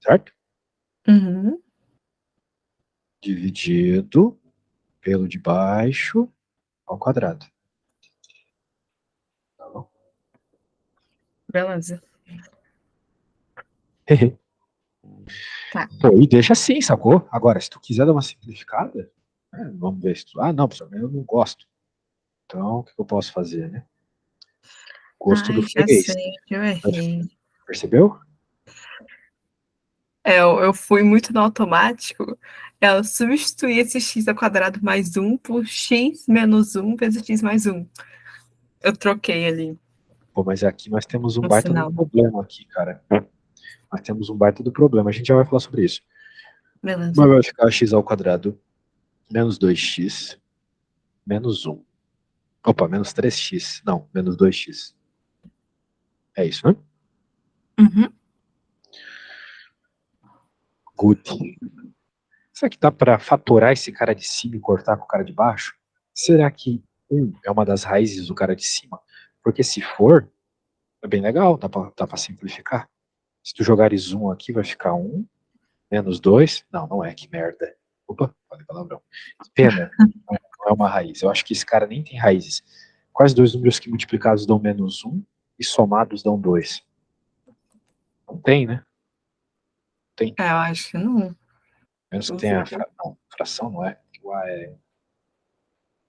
Speaker 1: certo?
Speaker 2: Uhum.
Speaker 1: Dividido pelo de baixo ao quadrado. Tá bom?
Speaker 2: Beleza. Tá.
Speaker 1: Pô, e deixa assim, sacou? Agora, se tu quiser dar uma simplificada, vamos ver se tu. Ah, não, professor, eu não gosto. Então, o que eu posso fazer, né? Gosto do
Speaker 2: Ai, já
Speaker 1: freguês.
Speaker 2: sei onde eu errei.
Speaker 1: Percebeu?
Speaker 2: Eu fui muito no automático. Eu substituí esse x ao quadrado mais 1 por x menos 1 vezes x mais 1. Eu troquei ali
Speaker 1: Pô, mas aqui nós temos um
Speaker 2: no
Speaker 1: baita de um
Speaker 2: sinal.
Speaker 1: problema aqui, cara. Nós temos um baita do problema. A gente já vai falar sobre isso. Mas
Speaker 2: Beleza.
Speaker 1: vai ficar x ao quadrado menos 2x menos 1. Opa, menos 3x. Não, menos 2x. É isso, né?
Speaker 2: Uhum.
Speaker 1: Good. Será que dá para fatorar esse cara de cima e cortar com o cara de baixo? Será que 1 é uma das raízes do cara de cima? Porque se for, é bem legal, dá pra simplificar. Se tu jogares 1 aqui, vai ficar 1 menos 2. Não, não é, que merda. Opa, falei palavrão. Que pena, não é uma raiz. Eu acho que esse cara nem tem raízes. Quais dois números que multiplicados dão menos 1 e somados dão 2? Não tem, né? Tem.
Speaker 2: Eu acho que não.
Speaker 1: Menos que tenha
Speaker 2: Duvido.
Speaker 1: não, fração, não é?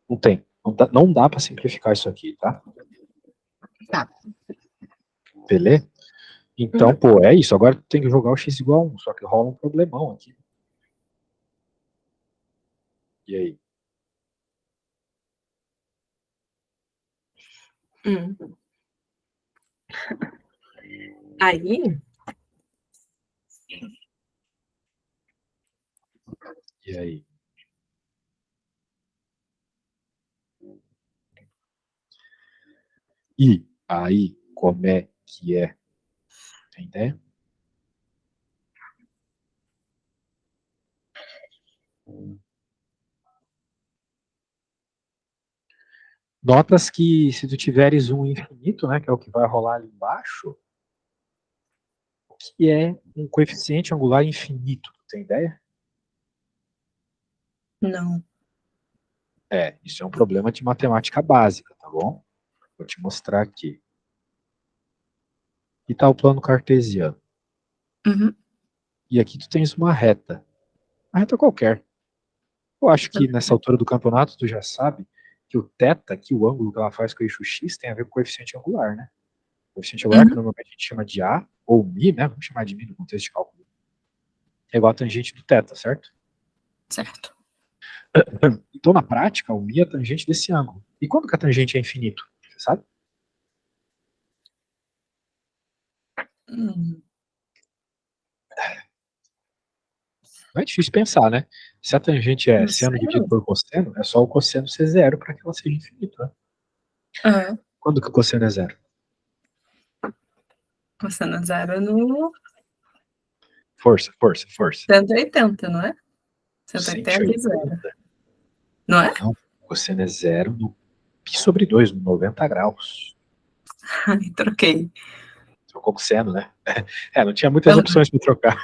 Speaker 1: Não tem. Não dá para simplificar isso aqui, tá?
Speaker 2: Tá.
Speaker 1: Beleza? Então,
Speaker 2: Uhum.
Speaker 1: pô, é isso. Agora tu tem que jogar o x igual a 1, só que rola um problemão aqui. E aí?
Speaker 2: Hum. Aí,
Speaker 1: E aí? E aí, como é que é? Tem ideia? Notas que se tu tiveres um infinito, né, que é o que vai rolar ali embaixo, que é um coeficiente angular infinito, tu tem ideia?
Speaker 2: não.
Speaker 1: Isso é um problema de matemática básica, tá bom? Vou te mostrar aqui. E tá o plano cartesiano.
Speaker 2: Uhum.
Speaker 1: E aqui tu tens uma reta qualquer. Eu acho que nessa altura do campeonato tu já sabe que o θ, que o ângulo que ela faz com o eixo x, tem a ver com o coeficiente angular, né? O coeficiente angular, que normalmente a gente chama de A, ou μ, né? Vamos chamar de μ no contexto de cálculo. É igual a tangente do θ, certo?
Speaker 2: Certo.
Speaker 1: Então, na prática, o μ é a tangente desse ângulo. E quando que a tangente é infinito? Você sabe?
Speaker 2: Hum,
Speaker 1: Não é difícil pensar, né? Se a tangente é
Speaker 2: não
Speaker 1: seno
Speaker 2: sei.
Speaker 1: dividido por cosseno, é só o cosseno ser zero para que ela seja infinita, né?
Speaker 2: Ah,
Speaker 1: Quando que o cosseno é zero?
Speaker 2: cosseno zero no
Speaker 1: Força, força, força.
Speaker 2: 180, não é? 180 e
Speaker 1: 180.
Speaker 2: zero. Não é?
Speaker 1: Não, o cosseno é zero no π/2, no 90 graus.
Speaker 2: Ai, troquei.
Speaker 1: Trocou com seno, né? Não tinha muitas opções para trocar.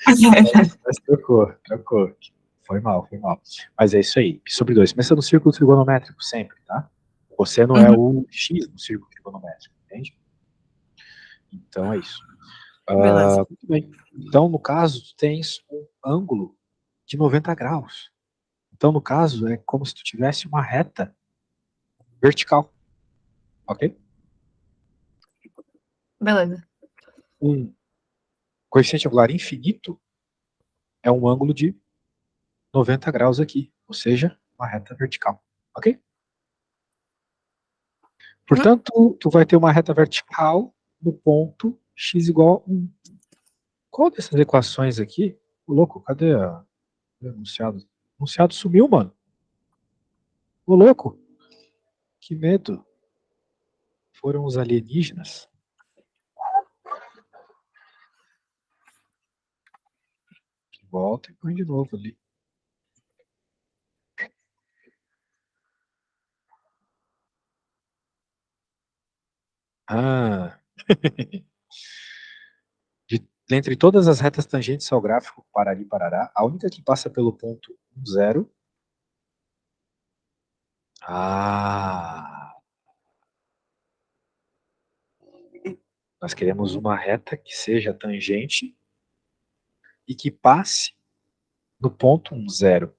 Speaker 1: Mas trocou, trocou. Foi mal, foi mal. Mas é isso aí, π/2. Pensa no círculo trigonométrico sempre, tá? O cosseno é o x no círculo trigonométrico, entende? Então é isso.
Speaker 2: Beleza.
Speaker 1: Muito bem. Então, no caso, tu tens um ângulo de 90 graus. Então, no caso, é como se tu tivesse uma reta vertical, ok?
Speaker 2: Beleza.
Speaker 1: Um coeficiente angular infinito é um ângulo de 90 graus aqui, ou seja, uma reta vertical, ok? Portanto, tu vai ter uma reta vertical no ponto x igual a 1. Qual dessas equações aqui? Ô, louco, cadê o enunciado? O enunciado sumiu, mano. Ô, louco, que medo. Foram os alienígenas. Volta e põe de novo ali. Ah. Dentre todas as retas tangentes ao gráfico Parari Parará, a única que passa pelo ponto 1, 0. Ah. Nós queremos uma reta que seja tangente e que passe no ponto 1, 0.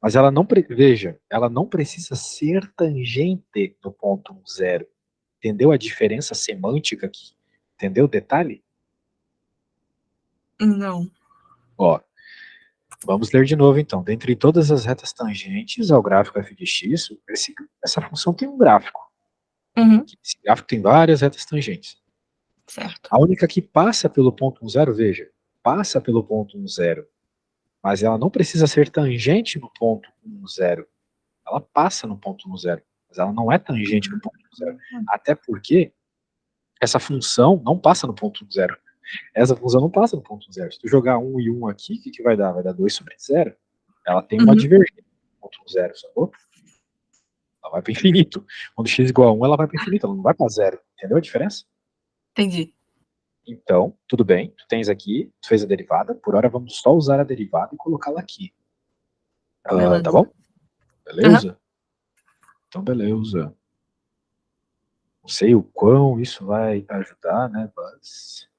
Speaker 1: Mas ela não, veja, ela não precisa ser tangente no ponto 1, 0. Entendeu a diferença semântica aqui? Entendeu o detalhe?
Speaker 2: Não.
Speaker 1: Ó, vamos ler de novo então. Dentre todas as retas tangentes ao gráfico f de x, essa função tem um gráfico.
Speaker 2: Uhum.
Speaker 1: Esse gráfico tem várias retas tangentes.
Speaker 2: Certo.
Speaker 1: A única que passa pelo ponto 1, 0, veja, passa pelo ponto 1, 0. Mas ela não precisa ser tangente no ponto 1, 0. Ela passa no ponto 1, 0. Mas ela não é tangente no ponto 1, 0. Até porque essa função não passa no ponto 1, 0. Essa função não passa no ponto 1, 0. Se tu jogar 1 e 1 aqui, o que vai dar? Vai dar 2 sobre 0. Ela tem uma divergência no ponto 1, 0, sacou? Ela vai para infinito. Quando x igual a 1, ela vai para infinito, ela não vai para 0. Entendeu a diferença?
Speaker 2: Entendi.
Speaker 1: Então, tudo bem, tu tens aqui, tu fez a derivada, por hora vamos só usar a derivada e colocá-la aqui. Tá bom? Beleza? Então, beleza. Não sei o quão isso vai ajudar, né, mas...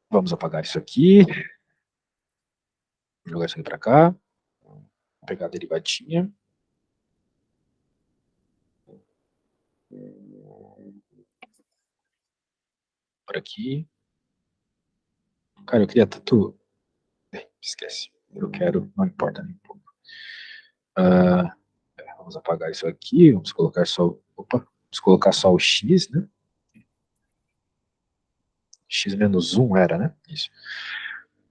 Speaker 1: Vamos apagar isso aqui. Jogar isso aqui para cá. Vou pegar a derivadinha. Por aqui. Cara, eu queria tanto... Esquece. Eu quero, não importa nem um pouco. Vamos apagar isso aqui. Vamos colocar só... Opa, vamos colocar só o x, né? X menos 1 era, né? Isso.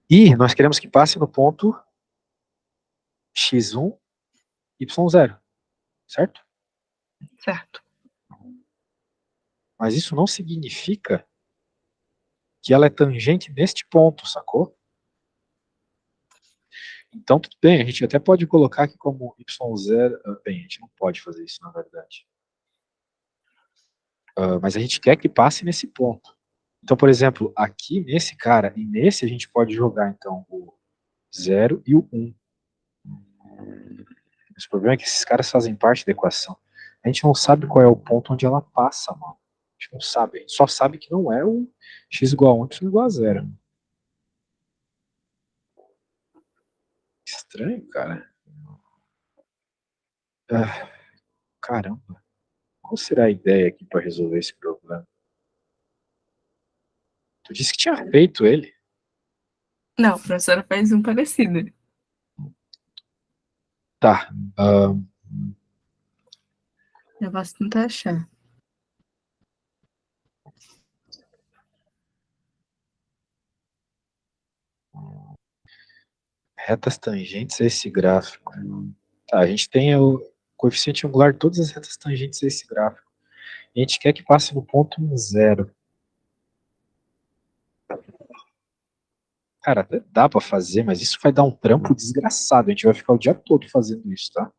Speaker 1: E nós queremos que passe no ponto x1, y0, certo?
Speaker 2: Certo.
Speaker 1: Mas isso não significa que ela é tangente neste ponto, sacou? Então, tudo bem, a gente até pode colocar aqui como y0. Bem, a gente não pode fazer isso, na verdade. Mas a gente quer que passe nesse ponto. Então, por exemplo, aqui nesse cara e nesse a gente pode jogar, então, o 0 e o 1. Mas o problema é que esses caras fazem parte da equação. A gente não sabe qual é o ponto onde ela passa, mano. A gente não sabe. A gente só sabe que não é o x igual a 1, y igual a 0. Estranho, cara. Ah, caramba. Qual será a ideia aqui para resolver esse problema? Tu disse que tinha feito ele.
Speaker 2: Não, a professora fez um parecido.
Speaker 1: Tá.
Speaker 2: Eu posso tentar achar.
Speaker 1: Retas tangentes a esse gráfico. Tá, a gente tem o coeficiente angular de todas as retas tangentes a esse gráfico. E a gente quer que passe no ponto 1, 0. Cara, até dá pra fazer, mas isso vai dar um trampo desgraçado. A gente vai ficar o dia todo fazendo isso, tá?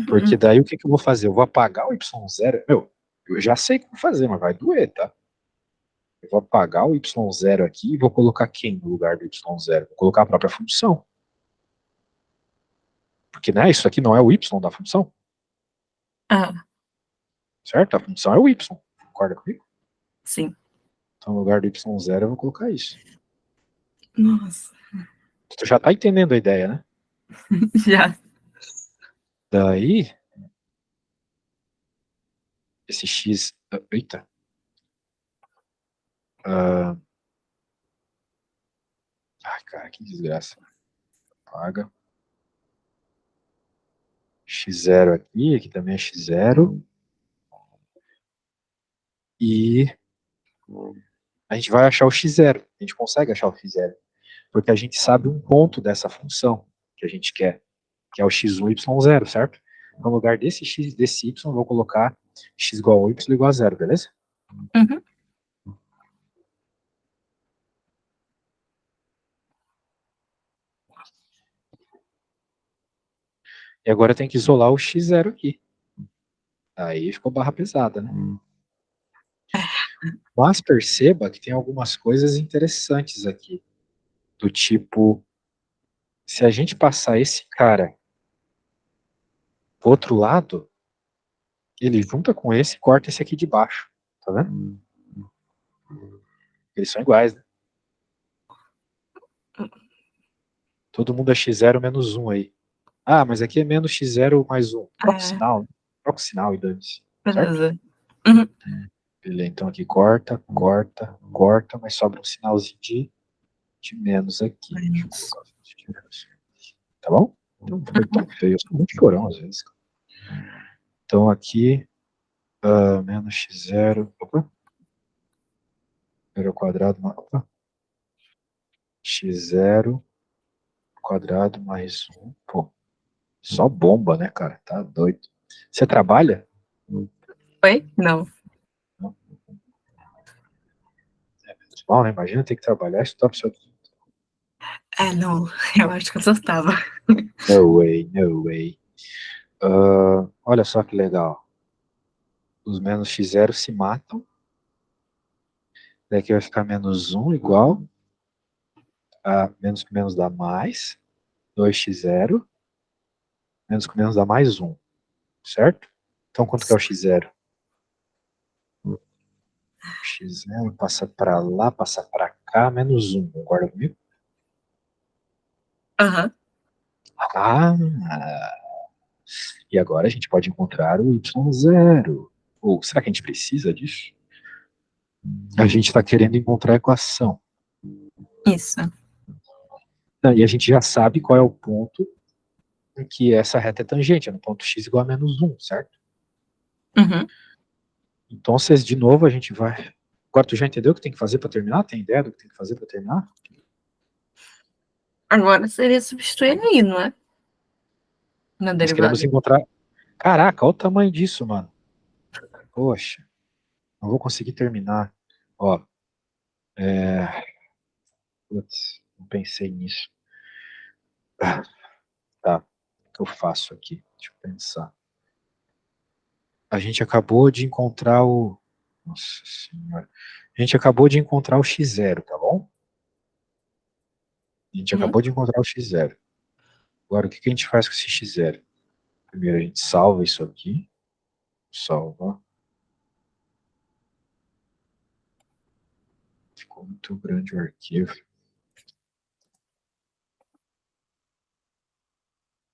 Speaker 1: Porque daí o que eu vou fazer? Eu vou apagar o y0. Meu, eu já sei como fazer, mas vai doer, tá? Eu vou apagar o y0 aqui e vou colocar quem no lugar do y0? Vou colocar a própria função. Porque, né, isso aqui não é o y da função,
Speaker 2: Ah,
Speaker 1: certo? A função é o y. Concorda comigo?
Speaker 2: sim.
Speaker 1: Então, no lugar do y0 eu vou colocar isso.
Speaker 2: Nossa,
Speaker 1: Tu já tá entendendo a ideia, né?
Speaker 2: já.
Speaker 1: Daí, esse x... Eita. Ai, cara, que desgraça. Apaga. X0 aqui também é X0. E a gente vai achar o X0. A gente consegue achar o X0. Porque a gente sabe um ponto dessa função que a gente quer, que é o x1, y0, certo? Então, no lugar desse x, desse y, eu vou colocar x igual a y igual a 0, beleza?
Speaker 2: Uhum.
Speaker 1: E agora eu tenho que isolar o x0 aqui. Aí ficou barra pesada, né? Mas perceba que tem algumas coisas interessantes aqui. Do tipo, se a gente passar esse cara pro outro lado, ele junta com esse e corta esse aqui de baixo. Tá vendo? Eles são iguais, né? Todo mundo é x0 menos 1 aí. Ah, mas aqui é menos x0 mais 1. Troca o
Speaker 2: É,
Speaker 1: sinal, né? Troca o sinal e dane-se. Certo?
Speaker 2: beleza. Uhum.
Speaker 1: Beleza, então aqui corta, corta, corta, mas sobra um sinalzinho de menos aqui. Deixa eu
Speaker 2: Menos.
Speaker 1: colocar de menos. Tá bom? Não foi tão feio. Eu sou muito chorão às vezes. Então aqui, menos x0. Opa. 0 ao quadrado. Opa. X0 quadrado mais 1. Pô, só bomba, né, cara? Tá doido. Você trabalha?
Speaker 2: Oi? Não.
Speaker 1: Não. É menos mal, né? Imagina ter que trabalhar e estudar pro seu.
Speaker 2: É, não. Eu acho que eu surtava.
Speaker 1: No way, no way. Olha só que legal. Os menos x0 se matam. Daqui vai ficar menos 1 igual a menos com menos dá mais 2x0. Menos com menos dá mais 1. Certo? Então quanto que é o x0? X0 passa para lá, passa para cá, menos 1. Concorda comigo?
Speaker 2: Aham.
Speaker 1: Ah, e agora a gente pode encontrar o y0. Ou será que a gente precisa disso? A gente está querendo encontrar a equação.
Speaker 2: Isso.
Speaker 1: E a gente já sabe qual é o ponto em que essa reta é tangente, é no ponto x igual a menos 1, certo?
Speaker 2: Uhum.
Speaker 1: Então, de novo, a gente vai... Agora, tu já entendeu o que tem que fazer para terminar? Tem ideia do que tem que fazer para terminar?
Speaker 2: Agora seria substituir aí, não é? Na
Speaker 1: Nós queremos
Speaker 2: derivada.
Speaker 1: encontrar... Caraca, olha o tamanho disso, mano. Poxa, não vou conseguir terminar. Ó, putz, não pensei nisso. Tá, o que eu faço aqui? Deixa eu pensar. A gente acabou de encontrar o... Nossa senhora. A gente acabou de encontrar o x0, tá bom? A gente
Speaker 2: Uhum.
Speaker 1: acabou de encontrar o x0. Agora, o que a gente faz com esse x0? Primeiro, a gente salva isso aqui. Salva. Ficou muito grande o arquivo.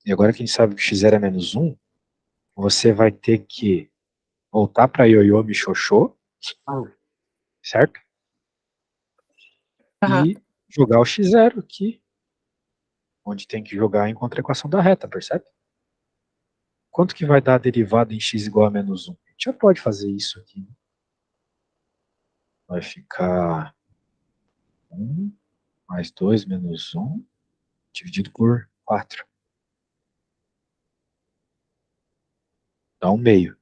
Speaker 1: E agora que a gente sabe que x0 é menos 1, você vai ter que voltar para ioiô michôchô, certo?
Speaker 2: Aham.
Speaker 1: E jogar o x0 aqui, onde tem que jogar em contra a equação da reta, percebe? Quanto que vai dar a derivada em x igual a menos 1? A gente já pode fazer isso aqui. Né? Vai ficar 1 mais 2 menos 1 dividido por 4. Dá 1 meio.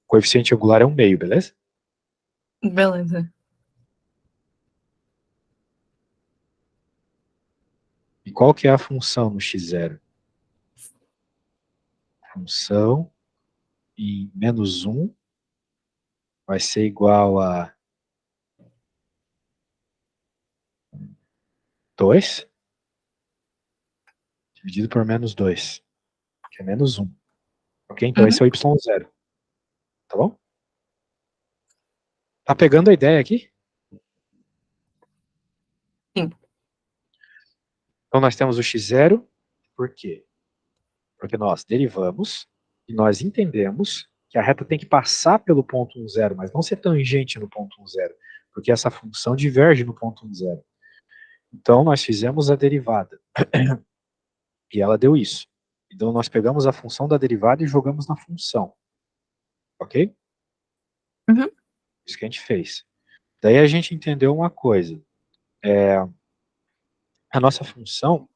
Speaker 1: O coeficiente angular é 1 meio, beleza?
Speaker 2: Beleza.
Speaker 1: E qual que é a função no x0? Função em menos 1 vai ser igual a 2 dividido por menos 2, que é menos 1. Ok? Então esse é o y0. Tá bom? Tá pegando a ideia aqui?
Speaker 2: Sim.
Speaker 1: Então nós temos o x0, por quê? Porque nós derivamos e nós entendemos que a reta tem que passar pelo ponto 1, 0, mas não ser tangente no ponto 1, 0, porque essa função diverge no ponto 1, 0. Então nós fizemos a derivada e ela deu isso. Então nós pegamos a função da derivada e jogamos na função. Ok?
Speaker 2: Uhum.
Speaker 1: Isso que a gente fez. Daí a gente entendeu uma coisa. A nossa função,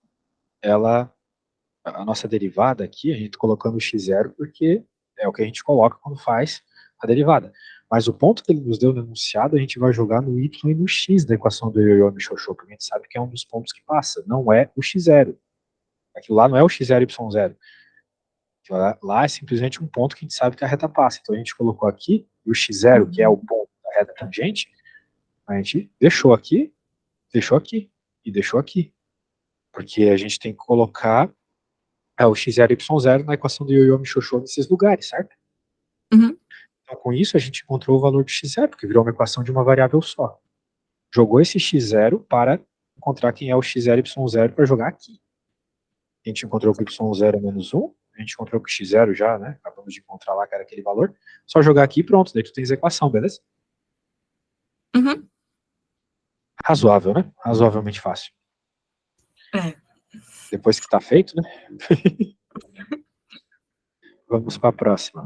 Speaker 1: a nossa derivada aqui, a gente colocando o x0 porque é o que a gente coloca quando faz a derivada. Mas o ponto que ele nos deu no enunciado, a gente vai jogar no y e no x da equação do ioiô michôchô, porque a gente sabe que é um dos pontos que passa, não é o x0. Aquilo lá não é o x0 y0. Lá é simplesmente um ponto que a gente sabe que a reta passa. Então a gente colocou aqui, e o x0, que é o ponto da reta tangente, a gente deixou aqui e deixou aqui. Porque a gente tem que colocar o x0 e y0 na equação do ioiô michôchô nesses lugares, certo?
Speaker 2: Uhum.
Speaker 1: Então com isso a gente encontrou o valor do x0, porque virou uma equação de uma variável só. Jogou esse x0 para encontrar quem é o x0 e y0 para jogar aqui. A gente encontrou que o y0 é menos 1, a gente encontrou que o x0 já, né? Acabamos de encontrar lá que era aquele valor. Só jogar aqui e pronto, daí tu tens a equação, beleza?
Speaker 2: Uhum.
Speaker 1: Razoável, né? Razoavelmente fácil.
Speaker 2: É.
Speaker 1: Depois que tá feito, né? Vamos para a próxima.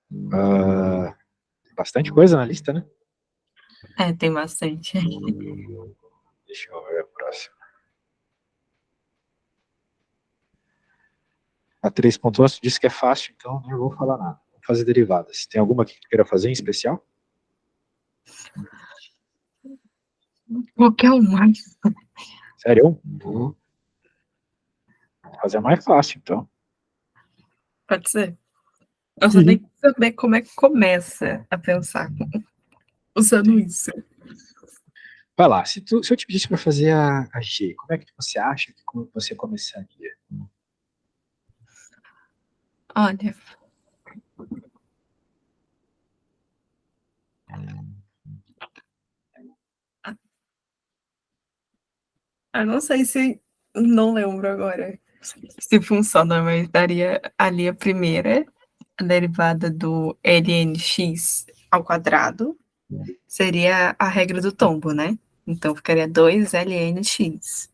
Speaker 1: Tem bastante coisa na lista, né?
Speaker 2: É, tem bastante.
Speaker 1: Deixa eu ver a próxima. A 3.8 disse que é fácil, então não vou falar nada. Vou fazer derivadas. Tem alguma que tu queira fazer em especial?
Speaker 2: Qualquer uma.
Speaker 1: Sério? Vou fazer a mais fácil, então.
Speaker 2: Pode ser. Eu só tenho que saber como é que começa a pensar usando isso.
Speaker 1: Vai lá, se eu te pedisse para fazer a G, como é que você acha que você começaria?
Speaker 2: Olha, eu não sei se. Não lembro agora se funciona, mas daria ali a primeira, a derivada do lnx ao quadrado, seria a regra do tombo, né? Então ficaria 2lnx.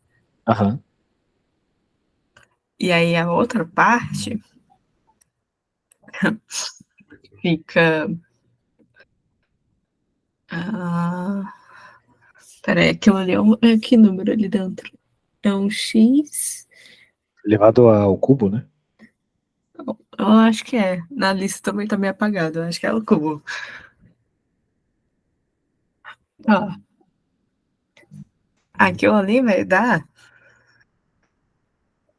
Speaker 1: Aham.
Speaker 2: E aí a outra parte fica. Peraí, aquilo ali é que número ali dentro? É um x.
Speaker 1: Elevado ao cubo, né?
Speaker 2: Eu acho que é. Na lista também tá meio apagado. Eu acho que é o cubo. Ó, aquilo ali vai dar.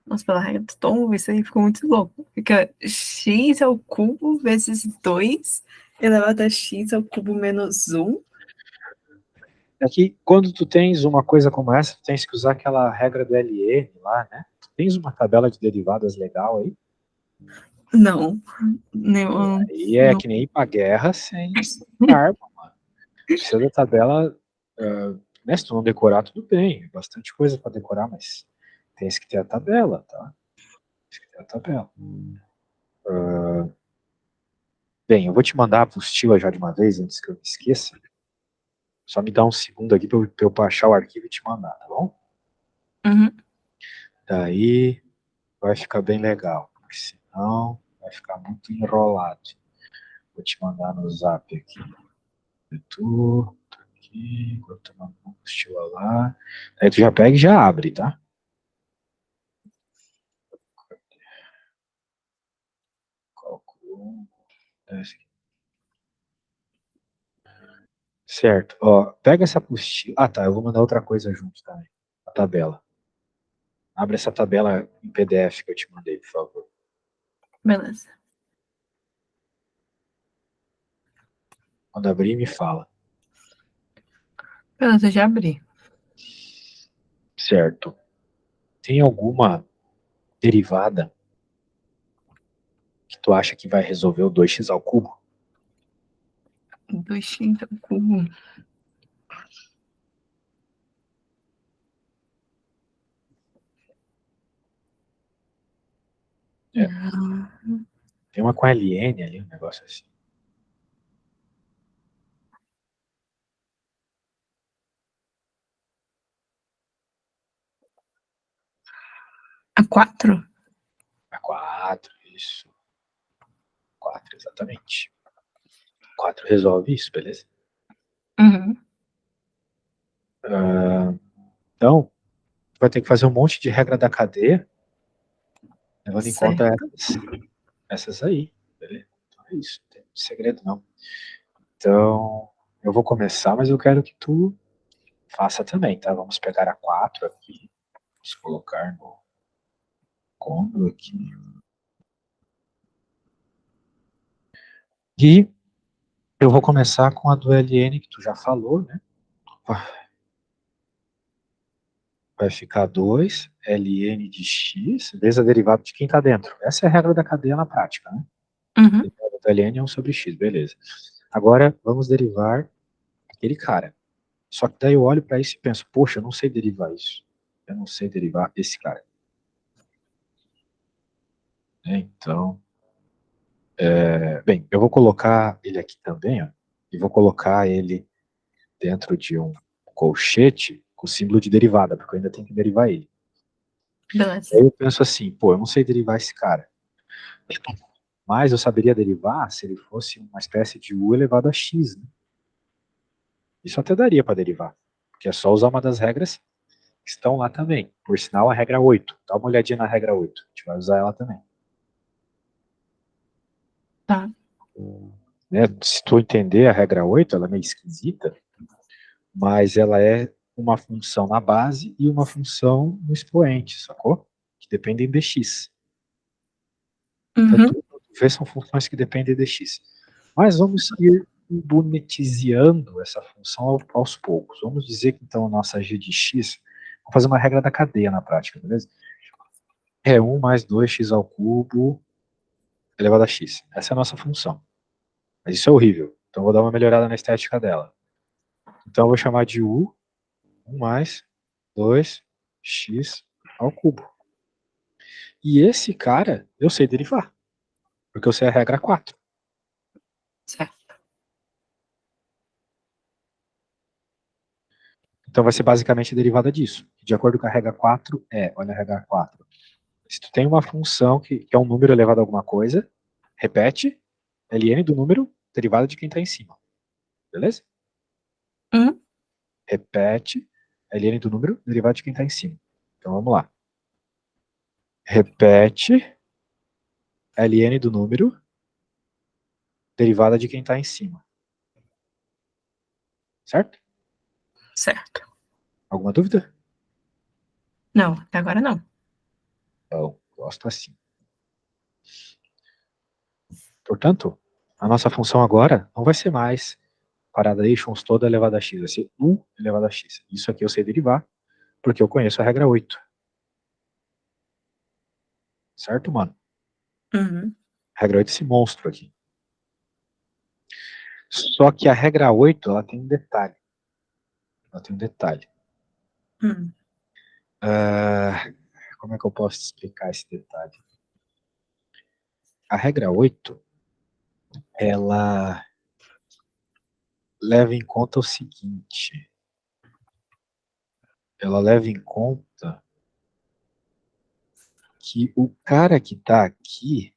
Speaker 2: Nossa, pela regra do tombo, isso aí ficou muito louco. Fica x ao cubo vezes 2 elevado a x ao cubo menos 1.
Speaker 1: É que quando tu tens uma coisa como essa, tu tens que usar aquela regra do LN lá, né? Tu tens uma tabela de derivadas legal aí?
Speaker 2: Não, não,
Speaker 1: Aí é
Speaker 2: não.
Speaker 1: que nem ir pra guerra sem arma, mano. Precisa da tabela, né? Se tu não decorar, tudo bem. Bastante coisa para decorar, mas tens que ter a tabela, tá? É a tabela. Bem, eu vou te mandar a apostila já de uma vez, antes que eu me esqueça. Só me dá um segundo aqui para eu baixar o arquivo e te mandar, tá bom?
Speaker 2: Uhum.
Speaker 1: Daí vai ficar bem legal, porque senão vai ficar muito enrolado. Vou te mandar no zap aqui. Tô aqui, enquanto eu mando a apostila lá. Aí tu já pega e já abre, tá? Cálculo. Certo. Ó, pega essa apostila. Ah, tá. Eu vou mandar outra coisa junto também. A tabela. Abre essa tabela em PDF que eu te mandei, por favor.
Speaker 2: Beleza.
Speaker 1: Quando abrir, me fala.
Speaker 2: Beleza, já abri.
Speaker 1: Certo. Tem alguma derivada que tu acha que vai resolver o 2x ao cubo?
Speaker 2: 2x ao cubo.
Speaker 1: É. Tem uma com LN ali, um negócio assim.
Speaker 2: A 4?
Speaker 1: A 4, isso. 4, exatamente. 4 resolve isso, beleza?
Speaker 2: Uhum.
Speaker 1: Então, tu vai ter que fazer um monte de regra da cadeia, levando em conta
Speaker 2: Certo.
Speaker 1: essas aí, beleza? Então é isso, não tem segredo não. Então, eu vou começar, mas eu quero que tu faça também, tá? Vamos pegar a 4 aqui, vamos colocar no cômodo aqui. E eu vou começar com a do LN que tu já falou, né? Vai ficar 2 ln de x vezes a derivada de quem está dentro. Essa é a regra da cadeia na prática, né?
Speaker 2: Uhum.
Speaker 1: A derivada do ln é 1 sobre x, beleza. Agora, vamos derivar aquele cara. Só que daí eu olho para isso e penso, poxa, eu não sei derivar isso. Eu não sei derivar esse cara. Então, bem, eu vou colocar ele aqui também, ó, e vou colocar ele dentro de um colchete com símbolo de derivada, porque eu ainda tenho que derivar ele.
Speaker 2: Beleza.
Speaker 1: Aí eu penso assim, pô, eu não sei derivar esse cara. Mas eu saberia derivar se ele fosse uma espécie de u elevado a x, né? Isso até daria para derivar, porque é só usar uma das regras que estão lá também. Por sinal, a regra 8. Dá uma olhadinha na regra 8. A gente vai usar ela também.
Speaker 2: Tá.
Speaker 1: Né? Se tu entender a regra 8, ela é meio esquisita, mas ela é uma função na base e uma função no expoente, sacou? Que dependem de x.
Speaker 2: Uhum.
Speaker 1: Tanto V são funções que dependem de x. Mas vamos ir bonetiziando essa função aos poucos. Vamos dizer que então a nossa g de x, vamos fazer uma regra da cadeia na prática, beleza? É 1 mais 2x ao cubo elevado a x. Essa é a nossa função. Mas isso é horrível. Então vou dar uma melhorada na estética dela. Então eu vou chamar de u 1 mais 2x ao cubo. E esse cara eu sei derivar, porque eu sei a regra 4.
Speaker 2: Certo.
Speaker 1: Então vai ser basicamente a derivada disso. De acordo com a regra 4, olha a regra 4. Se tu tem uma função que é um número elevado a alguma coisa, repete ln do número derivada de quem está em cima. Beleza?
Speaker 2: Uhum.
Speaker 1: Repete ln do número derivada de quem está em cima. Então vamos lá. Repete ln do número derivada de quem está em cima. Certo?
Speaker 2: Certo.
Speaker 1: Alguma dúvida?
Speaker 2: Não, até agora não.
Speaker 1: Então, gosto assim. Portanto, a nossa função agora não vai ser mais paradoxons toda elevada a x, vai ser u elevado a x. Isso aqui eu sei derivar, porque eu conheço a regra 8. Certo, mano?
Speaker 2: Uhum.
Speaker 1: Regra 8 é esse monstro aqui. Só que a regra 8, ela tem um detalhe. Ela tem um detalhe.
Speaker 2: Uhum.
Speaker 1: Como é que eu posso explicar esse detalhe? A regra 8, ela leva em conta o seguinte. Ela leva em conta que o cara que está aqui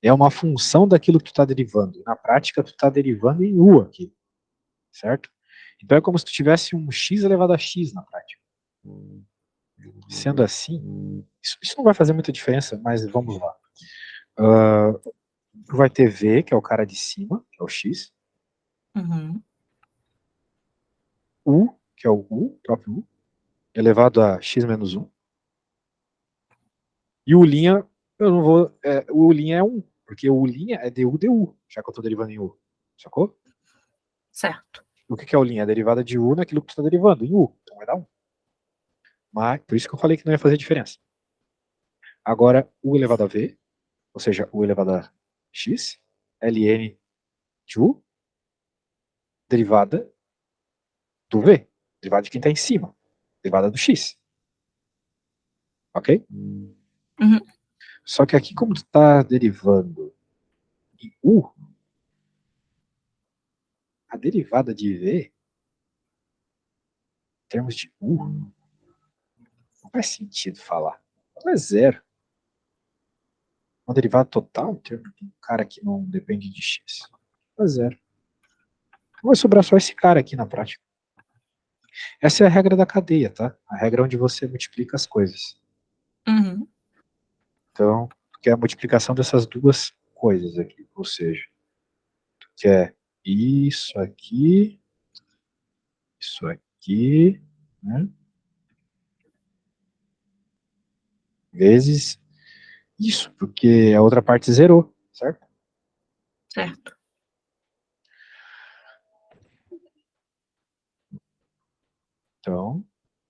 Speaker 1: é uma função daquilo que tu está derivando. Na prática, tu está derivando em u aqui, certo? Então é como se tu tivesse um x elevado a x na prática. Sendo assim, isso não vai fazer muita diferença, mas vamos lá. Tu vai ter v, que é o cara de cima, que é o x.
Speaker 2: Uhum.
Speaker 1: U, que é o u, próprio u, elevado a x menos 1. E o linha, eu não vou. O linha é 1, porque o linha é du, já que eu estou derivando em u. Sacou?
Speaker 2: Certo.
Speaker 1: O que é o linha? É a derivada de u naquilo que tu está derivando, em u. Então vai dar 1. Mas, por isso que eu falei que não ia fazer diferença. Agora, u elevado a v, ou seja, u elevado a x, ln de u, derivada do v, derivada de quem está em cima, derivada do x. Ok?
Speaker 2: Uhum.
Speaker 1: Só que aqui, como tu está derivando em u, a derivada de v, em termos de u, não faz sentido falar. Não é zero. Uma derivada total, em termos de um cara que não depende de x, não é zero. Vai sobrar só esse cara aqui na prática. Essa é a regra da cadeia, tá? A regra onde você multiplica as coisas.
Speaker 2: Uhum.
Speaker 1: Então, que é a multiplicação dessas duas coisas aqui. Ou seja, que é isso aqui, né? Vezes isso, porque a outra parte zerou, certo?
Speaker 2: Certo.
Speaker 1: Então,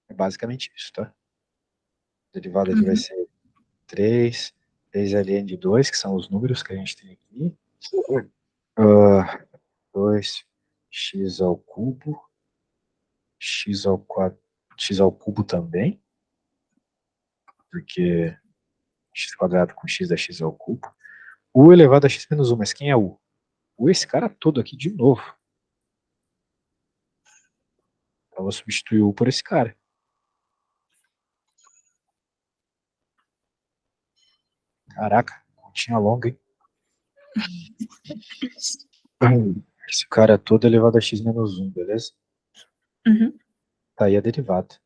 Speaker 1: é basicamente isso, tá? A derivada aqui vai
Speaker 2: Uhum.
Speaker 1: ser 3 ln de 2, que são os números que a gente tem aqui. 2x ao cubo, x ao quadrado, x ao cubo também, porque x quadrado com x dá x ao cubo. U elevado a x menos 1, mas quem é U? U é esse cara todo aqui de novo. Então eu vou substituir U por esse cara. Caraca, continha longa, hein? Esse cara todo elevado a x menos 1, beleza?
Speaker 2: Uhum.
Speaker 1: Tá aí a derivada.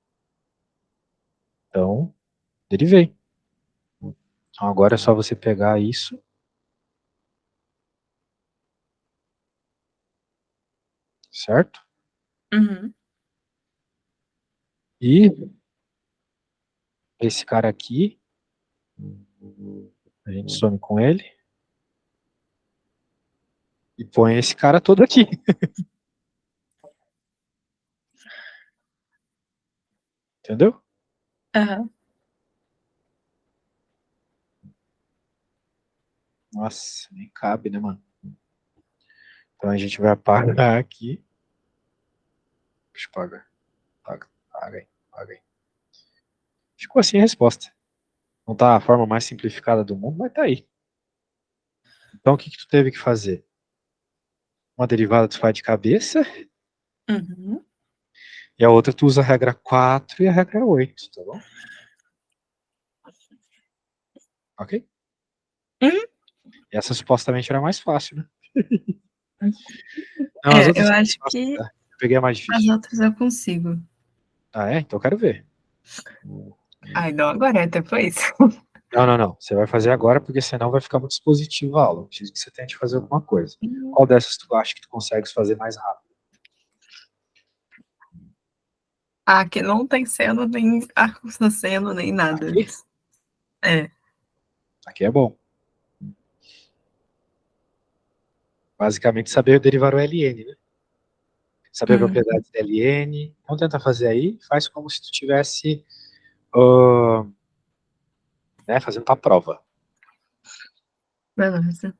Speaker 1: Então, derivei. Então agora é só você pegar isso, certo?
Speaker 2: Uhum.
Speaker 1: E esse cara aqui, a gente some com ele e põe esse cara todo aqui. Entendeu?
Speaker 2: Uhum.
Speaker 1: Nossa, nem cabe, né, mano? Então a gente vai apagar aqui. Deixa eu pagar. Paga aí, paga aí. Ficou assim a resposta. Não tá a forma mais simplificada do mundo, mas tá aí. Então o que tu teve que fazer? Uma derivada tu faz de cabeça
Speaker 2: Uhum.
Speaker 1: e a outra tu usa a regra 4 e a regra 8, tá bom? Ok?
Speaker 2: Uhum.
Speaker 1: E essa supostamente era mais fácil, né? Não, as outras
Speaker 2: Eu
Speaker 1: são
Speaker 2: acho
Speaker 1: mais fáceis,
Speaker 2: que
Speaker 1: tá? Eu peguei a mais
Speaker 2: as
Speaker 1: difícil.
Speaker 2: outras eu consigo.
Speaker 1: Ah, é? Então eu quero ver.
Speaker 2: Ai, não, agora é depois.
Speaker 1: Não, não, não. Você vai fazer agora, porque senão vai ficar muito expositiva a aula. Eu preciso que você tente fazer alguma coisa. Qual dessas tu acha que tu consegue fazer mais rápido?
Speaker 2: Aqui não tem cena, nem arco-cena, nem nada.
Speaker 1: Aqui?
Speaker 2: É.
Speaker 1: Aqui é bom. Basicamente, saber derivar o ln, né? Saber a
Speaker 2: Hum,
Speaker 1: propriedade de ln. Então, tenta fazer aí. Faz como se tu tivesse uh, né, fazendo a prova.
Speaker 2: beleza.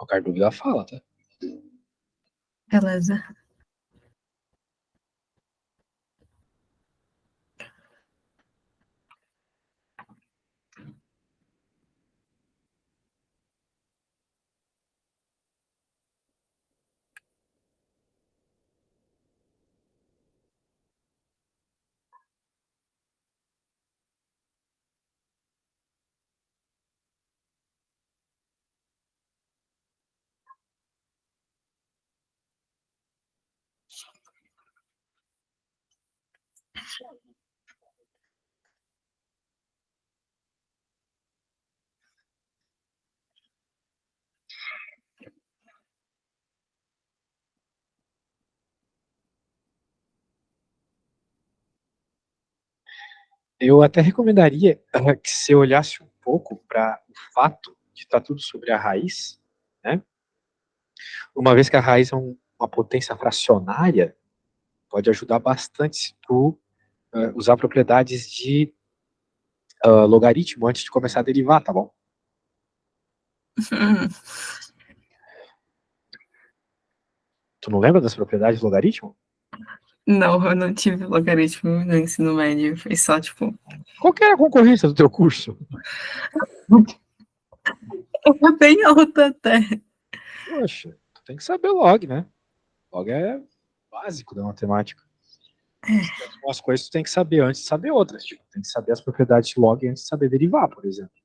Speaker 1: Qualquer dúvida, fala, tá?
Speaker 2: Beleza.
Speaker 1: Eu até recomendaria que você olhasse um pouco para o fato de estar tudo sobre a raiz, né? Uma vez que a raiz é uma potência fracionária, pode ajudar bastante se tu usar propriedades de logaritmo antes de começar a derivar, tá bom? Tu não lembra das propriedades de logaritmo?
Speaker 2: Não, eu não tive logaritmo no ensino médio. Foi só, tipo.
Speaker 1: Qual que era a concorrência do teu curso?
Speaker 2: É bem alta até.
Speaker 1: Poxa, tu tem que saber log, né? Log é básico da matemática. Algumas coisas tu tem que saber antes de saber outras. Tipo, tem que saber as propriedades de log antes de saber derivar, por exemplo.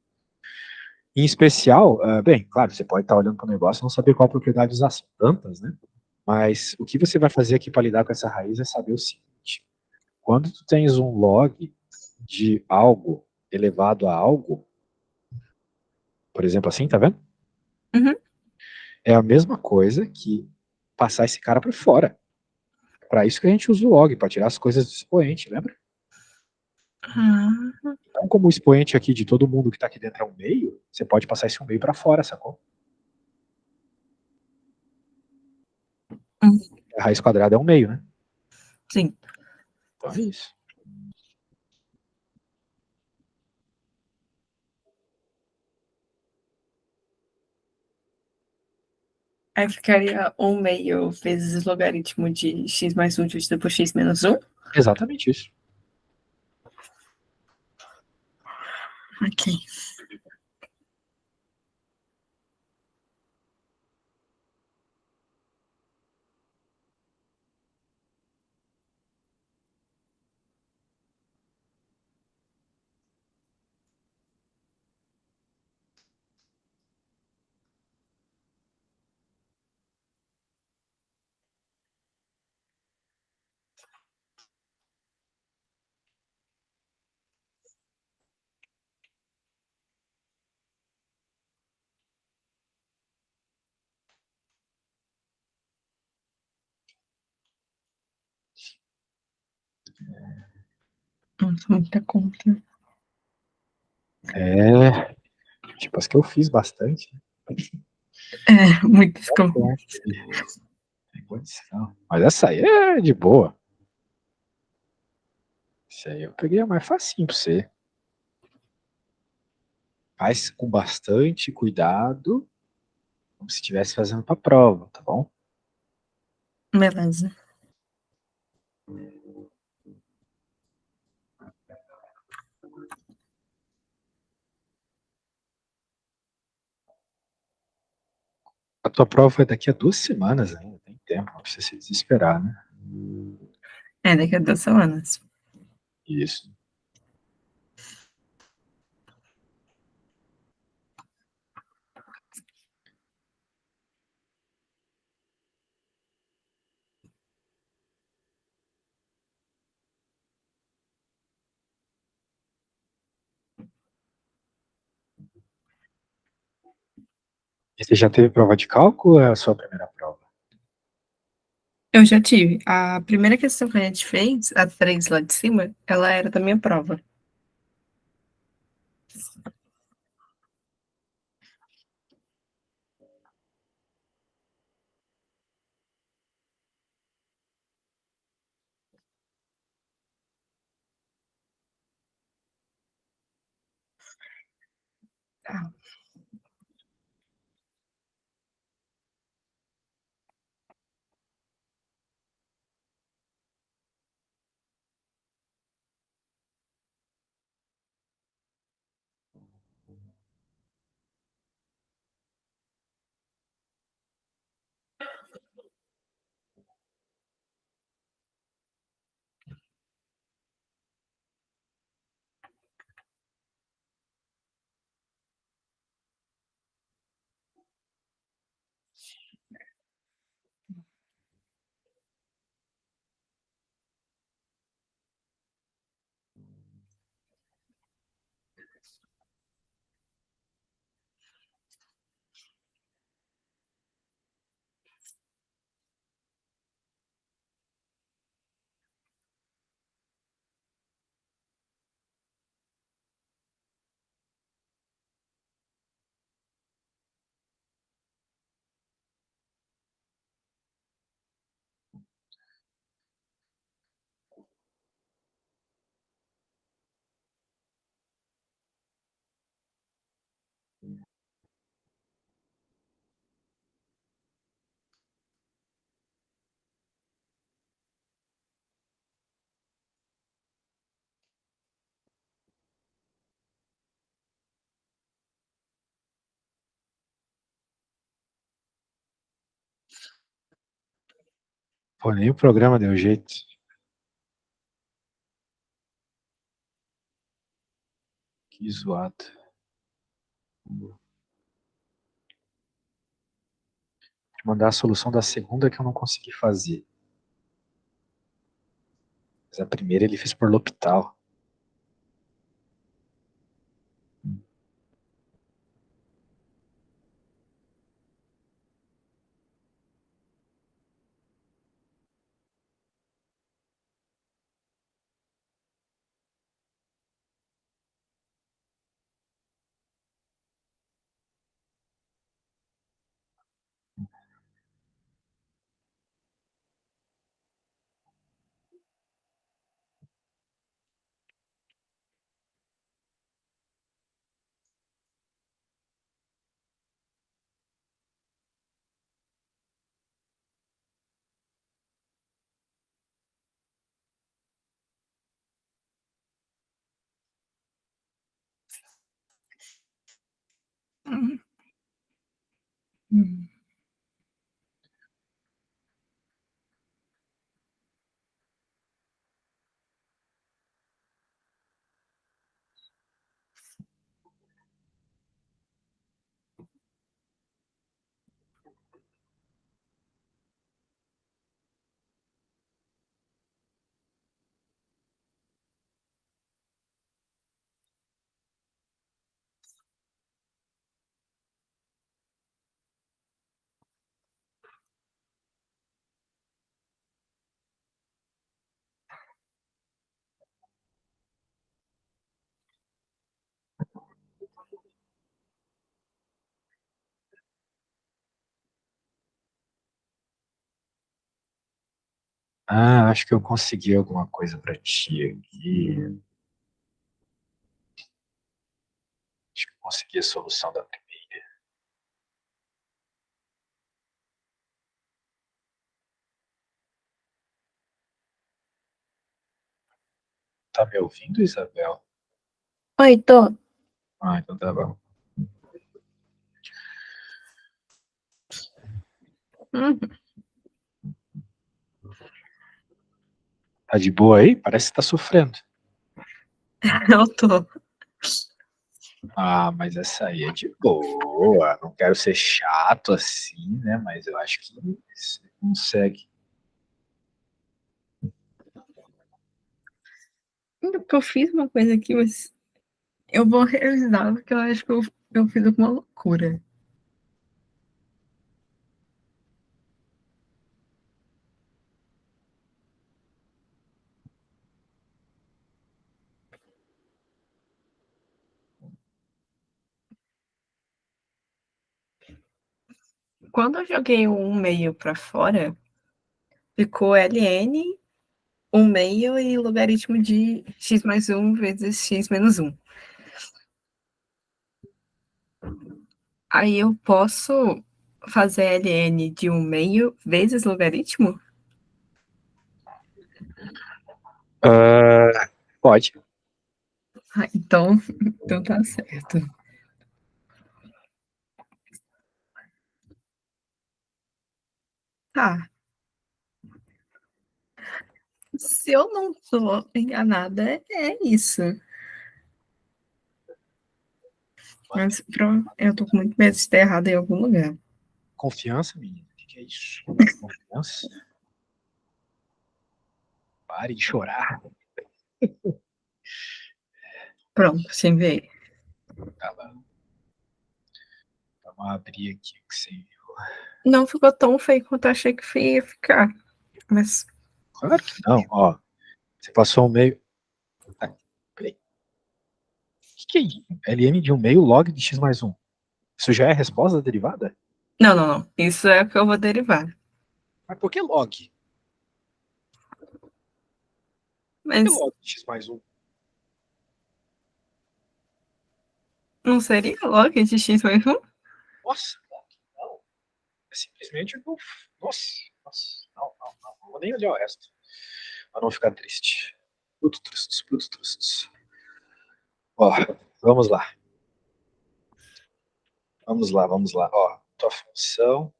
Speaker 1: Em especial, bem, claro, você pode estar olhando para o negócio e não saber qual a propriedade usar, são tantas, né? Mas o que você vai fazer aqui para lidar com essa raiz é saber o seguinte: quando tu tens um log de algo elevado a algo, por exemplo, assim, tá vendo?
Speaker 2: Uhum.
Speaker 1: É a mesma coisa que passar esse cara para fora. Para isso que a gente usa o log, para tirar as coisas do expoente, lembra?
Speaker 2: Ah,
Speaker 1: Então, como o expoente aqui de todo mundo que está aqui dentro é um meio, você pode passar esse um meio para fora, sacou? A raiz quadrada é um meio, né?
Speaker 2: sim.
Speaker 1: Então é isso.
Speaker 2: Aí ficaria 1/2 vezes logaritmo de x mais 1 dividido por x menos 1.
Speaker 1: Exatamente isso.
Speaker 2: Ok. Nossa, muita conta.
Speaker 1: É, tipo, as que eu fiz bastante.
Speaker 2: É, muitas contas.
Speaker 1: Tem condição. Mas essa aí é de boa. Isso aí eu peguei a mais facinho pra você. Faz com bastante cuidado, como se estivesse fazendo pra prova, tá bom?
Speaker 2: Beleza.
Speaker 1: A tua prova é daqui a 2 semanas ainda, tem tempo, não precisa se desesperar, né?
Speaker 2: É, daqui a 2 semanas.
Speaker 1: Isso. E você já teve prova de cálculo ou é a sua primeira prova?
Speaker 2: Eu já tive. A primeira questão que a gente fez, a 3 lá de cima, ela era da minha prova. Tá.
Speaker 1: Pô, nem o programa deu jeito. Que zoado. Vou te mandar a solução da segunda que eu não consegui fazer. Mas a primeira ele fez por L'Hopital.
Speaker 2: Hum. Hum.
Speaker 1: Ah, acho que eu consegui alguma coisa pra ti aqui. Acho que eu consegui a solução da primeira. Tá me ouvindo, Isabel?
Speaker 3: Oi, tô.
Speaker 1: Ah, então tá bom.
Speaker 2: Hum.
Speaker 1: Tá de boa aí? Parece que tá sofrendo.
Speaker 2: Eu tô.
Speaker 1: Ah, mas essa aí é de boa. Não quero ser chato assim, né? Mas eu acho que você consegue.
Speaker 2: Ainda que eu fiz uma coisa aqui, mas eu vou revisar, porque eu acho que eu fiz alguma loucura. Quando eu joguei o 1 meio pra fora, ficou ln 1 meio e logaritmo de x mais 1 vezes x menos 1. Aí eu posso fazer ln de 1 meio vezes logaritmo?
Speaker 1: Pode.
Speaker 2: Ah, então tá certo. Tá. Se eu não tô enganada, é isso. Mas eu tô com muito medo de estar errado em algum lugar.
Speaker 1: Confiança, menina. O que é isso? Confiança? Pare de chorar.
Speaker 2: Pronto, sem ver.
Speaker 1: Tá lá. Vamos abrir aqui o que você viu.
Speaker 2: Não ficou tão feio quanto eu achei que ia ficar. Mas
Speaker 1: Claro que não. Ó, você passou um meio. Ah, peraí. O que é isso? LM de um meio log de x mais um. Isso já é a resposta da derivada?
Speaker 2: não. Isso é o que eu vou derivar.
Speaker 1: Mas por que log? Por que
Speaker 2: Mas
Speaker 1: log de x mais um?
Speaker 2: não seria log de x mais 1?
Speaker 1: Nossa, log não. É simplesmente o que eu. Nossa. Não vou nem olhar o resto. Pra não ficar triste. Bruto trustos. Ó, vamos lá. Vamos lá. Ó, tua função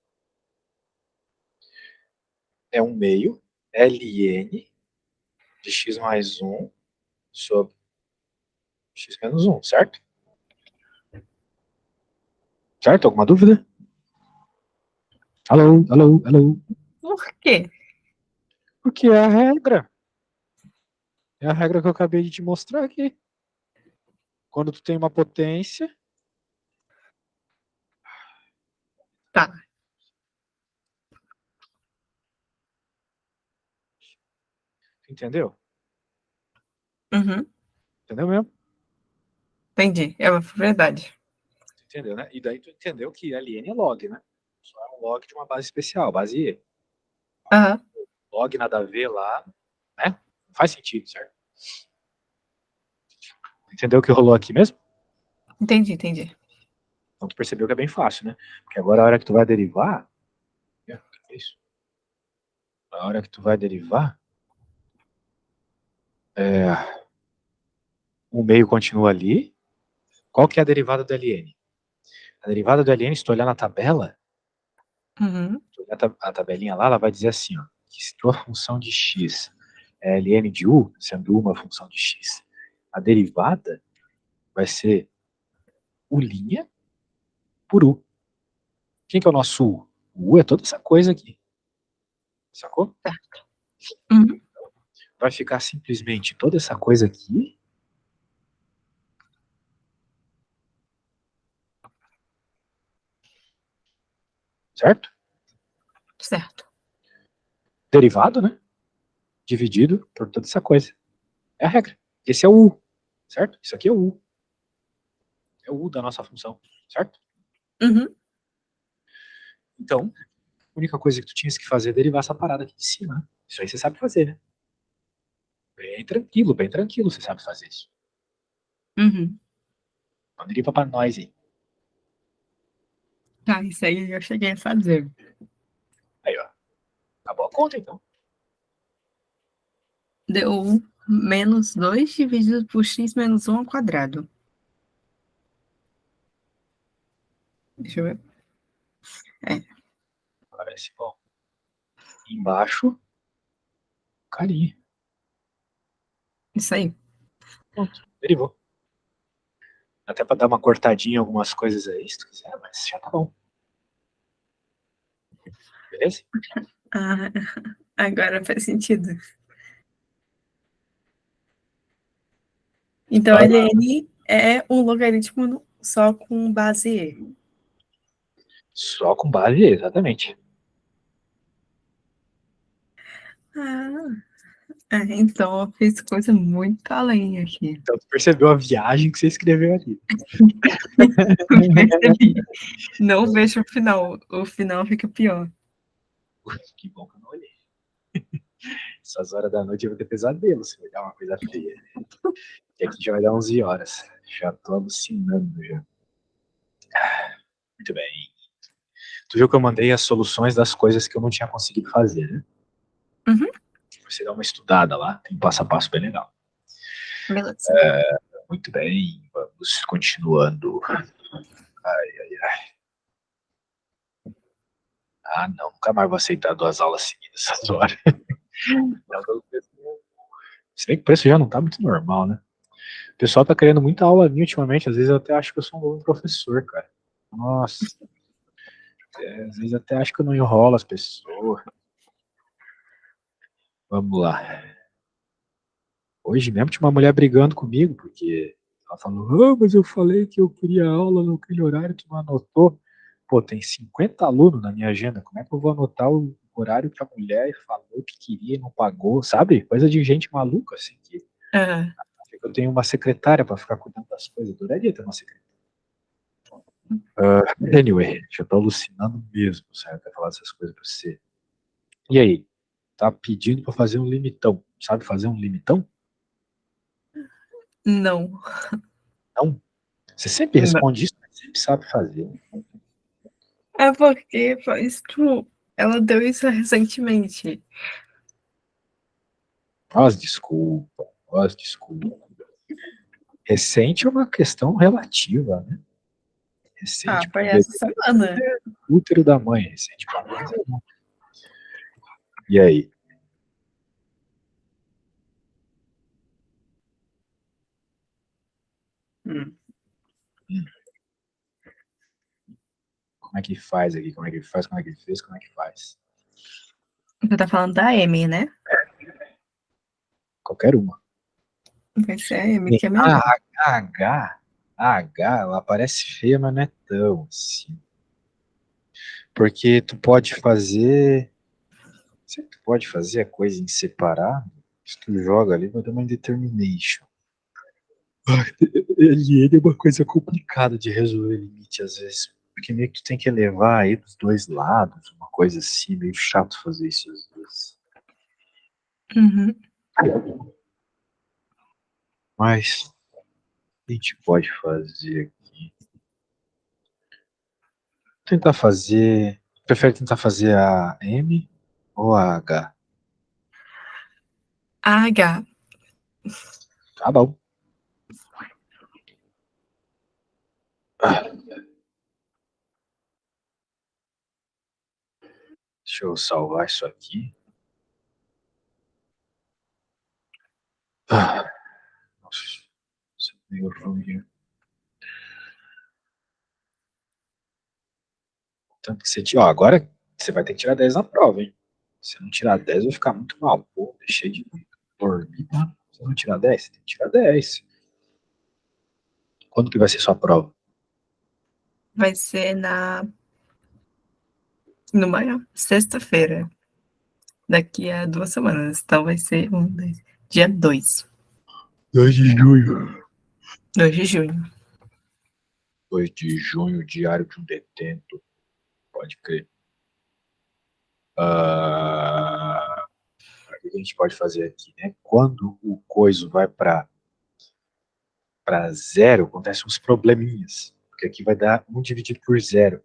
Speaker 1: é um meio ln de x mais 1 sobre x menos 1, certo? Certo? Alguma dúvida? Alô, alô, alô.
Speaker 2: Por quê?
Speaker 1: Porque é a regra. É a regra que eu acabei de te mostrar aqui. Quando tu tem uma potência...
Speaker 2: Tá.
Speaker 1: Entendeu?
Speaker 2: Uhum.
Speaker 1: Entendeu mesmo?
Speaker 2: Entendi. É verdade.
Speaker 1: Entendeu, né? E daí tu entendeu que ln é log, né? Só é um log de uma base especial, base E.
Speaker 2: Aham.
Speaker 1: Log nada a ver lá, né? Não faz sentido, certo? Entendeu o que rolou aqui mesmo?
Speaker 2: Entendi, entendi.
Speaker 1: Então tu percebeu que é bem fácil, né? Porque agora a hora que tu vai derivar... É isso. A hora que tu vai derivar... o meio continua ali. Qual que é a derivada do ln? A derivada do ln, se tu olhar na tabela,
Speaker 2: Uhum.
Speaker 1: se tu olhar a tabelinha lá, ela vai dizer assim, ó, que se tua função de x é ln de u, sendo u uma função de x, a derivada vai ser u' por u. Quem que é o nosso u? O u é toda essa coisa aqui. Sacou?
Speaker 2: Certo. Uhum.
Speaker 1: Vai ficar simplesmente toda essa coisa aqui. Certo?
Speaker 2: Certo.
Speaker 1: Derivado, né? Dividido por toda essa coisa. É a regra. Esse é o u. Certo? Isso aqui é o u. É o u da nossa função. Certo?
Speaker 2: Uhum.
Speaker 1: Então, a única coisa que tu tinha que fazer é derivar essa parada aqui de cima. Né? Isso aí você sabe fazer, né? Bem tranquilo você sabe fazer isso.
Speaker 2: Uhum.
Speaker 1: Então deriva pra nós aí.
Speaker 2: Tá, isso aí eu cheguei a fazer.
Speaker 1: Aí, ó. Acabou a conta, então.
Speaker 2: Deu menos 2 dividido por x menos 1 ao quadrado. Deixa eu ver. É,
Speaker 1: Parece bom. Embaixo, carinha.
Speaker 2: isso aí.
Speaker 1: Pronto. Derivou. Até pra dar uma cortadinha em algumas coisas aí, se tu quiser, mas já tá bom. Beleza?
Speaker 2: Ah, agora faz sentido. Então,
Speaker 1: Agora,
Speaker 2: ln é um logaritmo só com base E.
Speaker 1: só com base, exatamente.
Speaker 2: Então eu fiz coisa muito além aqui.
Speaker 1: Então tu percebeu a viagem que você escreveu ali.
Speaker 2: Percebi. Não vejo o final. O final fica pior.
Speaker 1: Que bom que eu não olhei. Essas horas da noite eu vou ter pesadelo se olhar uma coisa feia. E aqui já vai dar 11 horas. Já tô alucinando já. Muito bem. Tu viu que eu mandei as soluções das coisas que eu não tinha conseguido fazer, né?
Speaker 2: Uhum.
Speaker 1: Você dá uma estudada lá, tem um passo a passo bem legal.
Speaker 2: Beleza.
Speaker 1: Muito bem, vamos continuando. Ai, ai, ai. Ah, não, nunca mais vou aceitar 2 aulas seguidas essas horas. Se bem que o preço já não tá muito normal, né? O pessoal tá querendo muita aula minha ultimamente, às vezes eu até acho que eu sou um bom professor, cara. Nossa. Às vezes até acho que eu não enrolo as pessoas. Vamos lá. Hoje mesmo tinha uma mulher brigando comigo, porque ela falou, mas eu falei que eu queria aula naquele horário, tu não anotou. Pô, tem 50 alunos na minha agenda, como é que eu vou anotar o horário que a mulher falou que queria e não pagou, sabe? Coisa de gente maluca, assim, que
Speaker 2: Ah,
Speaker 1: eu tenho uma secretária para ficar cuidando das coisas, eu adoraria ter uma secretária. Anyway, já tô alucinando mesmo, sabe, pra falar essas coisas pra você. E aí? Tá pedindo pra fazer um limitão, sabe fazer um limitão?
Speaker 2: não.
Speaker 1: Não. Você sempre
Speaker 2: Não.
Speaker 1: responde isso, mas sempre sabe fazer.
Speaker 2: É porque isso, ela deu isso recentemente.
Speaker 1: As desculpa. Recente é uma questão relativa, né?
Speaker 2: Ah,
Speaker 1: Recente para
Speaker 2: foi
Speaker 1: um
Speaker 2: essa
Speaker 1: bebê
Speaker 2: semana.
Speaker 1: é útero da mãe, recente para nós é não. E aí? Como é que faz aqui? Como é que faz? Como é que fez? Como é que faz?
Speaker 2: Você tá falando da M, né?
Speaker 1: Qualquer uma.
Speaker 2: Vai ser a M que é melhor.
Speaker 1: A H, ela parece feia, mas não é tão assim. Porque tu pode fazer. Se tu pode fazer a coisa em separado, se tu joga ali, vai dar uma indetermination. Ele é uma coisa complicada de resolver limite às vezes. Porque meio que tu tem que elevar aí dos dois lados, uma coisa assim, meio chato fazer isso às vezes.
Speaker 2: Uhum.
Speaker 1: Mas a gente pode fazer aqui. Tentar fazer. Prefere tentar fazer a M ou a H?
Speaker 2: H.
Speaker 1: Tá bom. Ah, deixa eu salvar isso aqui. Ah, nossa, isso é meio ruim. Tanto que você tira. Ó, agora você vai ter que tirar 10 na prova, hein? Se não tirar 10, eu vou ficar muito mal. Pô, deixei de dormir, mano. Se não tirar 10, você tem que tirar 10. Quando que vai ser sua prova?
Speaker 2: Vai ser numa sexta-feira. Daqui a 2 semanas. Então vai ser dia 2.
Speaker 1: 2 de junho.
Speaker 2: 2 de junho.
Speaker 1: 2 de junho, diário de um detento. Pode crer. O que a gente pode fazer aqui, né? Quando o coiso vai para zero, acontecem uns probleminhas. Porque aqui vai dar 1 dividido por zero.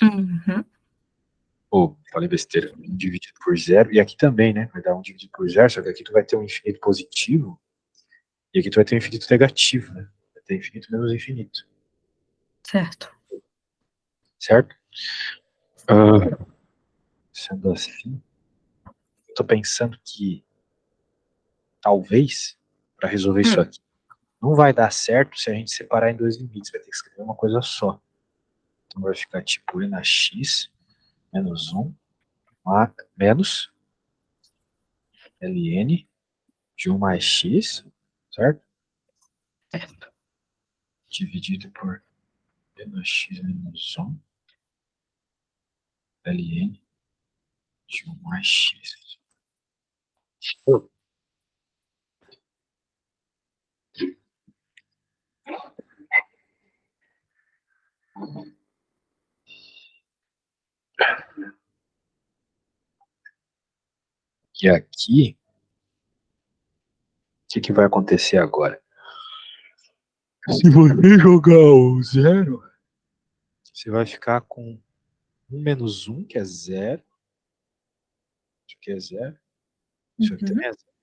Speaker 2: Uhum.
Speaker 1: Ou, falei besteira, 1 dividido por zero. E aqui também, né? Vai dar 1 dividido por zero, só que aqui tu vai ter um infinito positivo. E aqui tu vai ter um infinito negativo, né? Vai ter infinito menos infinito.
Speaker 2: Certo.
Speaker 1: Certo? Sendo assim, eu tô pensando que talvez, para resolver isso aqui, não vai dar certo se a gente separar em dois limites. Vai ter que escrever uma coisa só. Então vai ficar tipo e na x menos 1 menos ln de 1 mais x, certo?
Speaker 2: Certo.
Speaker 1: Dividido por menos x menos 1 ln de 1 mais x. E aqui, o que vai acontecer agora? Se você jogar o zero, você vai ficar com 1 menos 1, que é zero. Isso aqui é zero. Isso aqui
Speaker 2: Uhum.
Speaker 1: também é zero.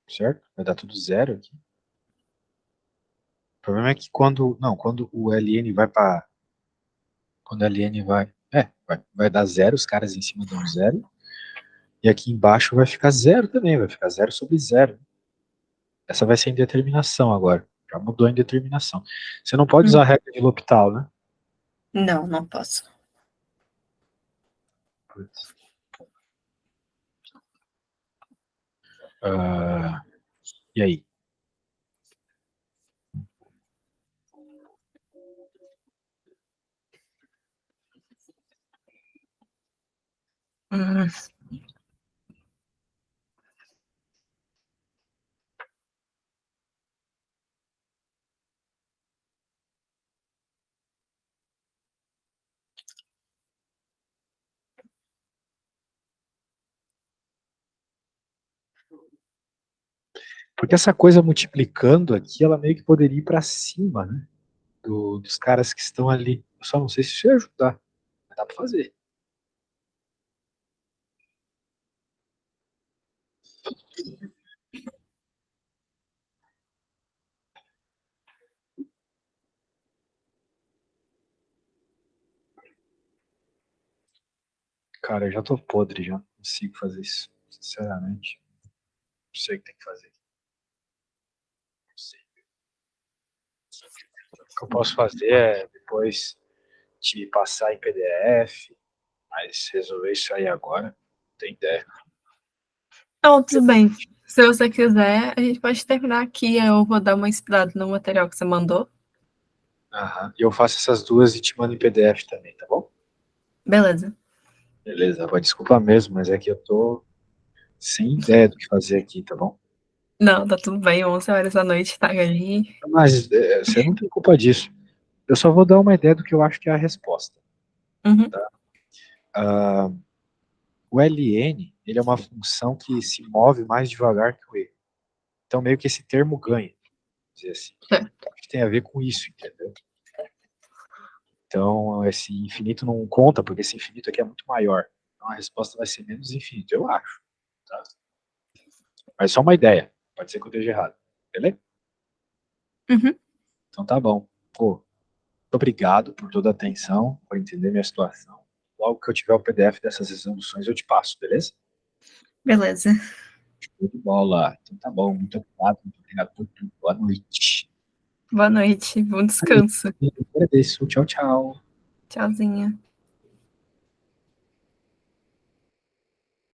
Speaker 1: Certo? Vai dar tudo zero aqui. O problema é que quando o ln vai para. Quando o ln vai dar zero, os caras em cima dão zero. E aqui embaixo vai ficar zero também, vai ficar zero sobre zero. Essa vai ser a indeterminação agora. Já mudou a indeterminação. Você não pode usar a regra de L'Hopital, né?
Speaker 2: Não, não posso.
Speaker 1: Putz. E aí?
Speaker 2: Hum,
Speaker 1: Porque essa coisa multiplicando aqui, ela meio que poderia ir para cima, né? Dos caras que estão ali. Eu só não sei se isso ia ajudar. Mas dá para fazer. Cara, eu já tô podre já. consigo fazer isso, sinceramente. Não sei o que tem que fazer. Não sei. O que eu posso fazer é depois te passar em PDF, mas resolver isso aí agora, não tem ideia.
Speaker 2: Não, tudo bem. Se você quiser, a gente pode terminar aqui. Eu vou dar uma estudada no material que você mandou.
Speaker 1: Aham. E eu faço essas duas e te mando em PDF também, tá bom?
Speaker 2: Beleza.
Speaker 1: Beleza, pô, desculpa mesmo, mas é que eu tô sem ideia do que fazer aqui, tá bom?
Speaker 2: Não, tá tudo bem. 11 horas da noite, tá ali.
Speaker 1: Mas você não tem culpa disso. Eu só vou dar uma ideia do que eu acho que é a resposta.
Speaker 2: Uhum.
Speaker 1: O LN, ele é uma função que se move mais devagar que o E. Então, meio que esse termo ganha, vamos dizer assim. Acho que tem a ver com isso, entendeu? Então, esse infinito não conta, porque esse infinito aqui é muito maior. Então, a resposta vai ser menos infinito, eu acho. Tá? Mas só uma ideia. Pode ser que eu esteja errado. Beleza?
Speaker 2: Uhum.
Speaker 1: Então, tá bom. Pô, muito obrigado por toda a atenção, por entender minha situação. Logo que eu tiver o PDF dessas resoluções, eu te passo, beleza?
Speaker 2: Beleza.
Speaker 1: Show de bola. Então, tá bom. Muito obrigado por tudo. Boa noite.
Speaker 2: Boa noite. Bom descanso.
Speaker 1: Eu agradeço. Tchau, tchau.
Speaker 2: Tchauzinho.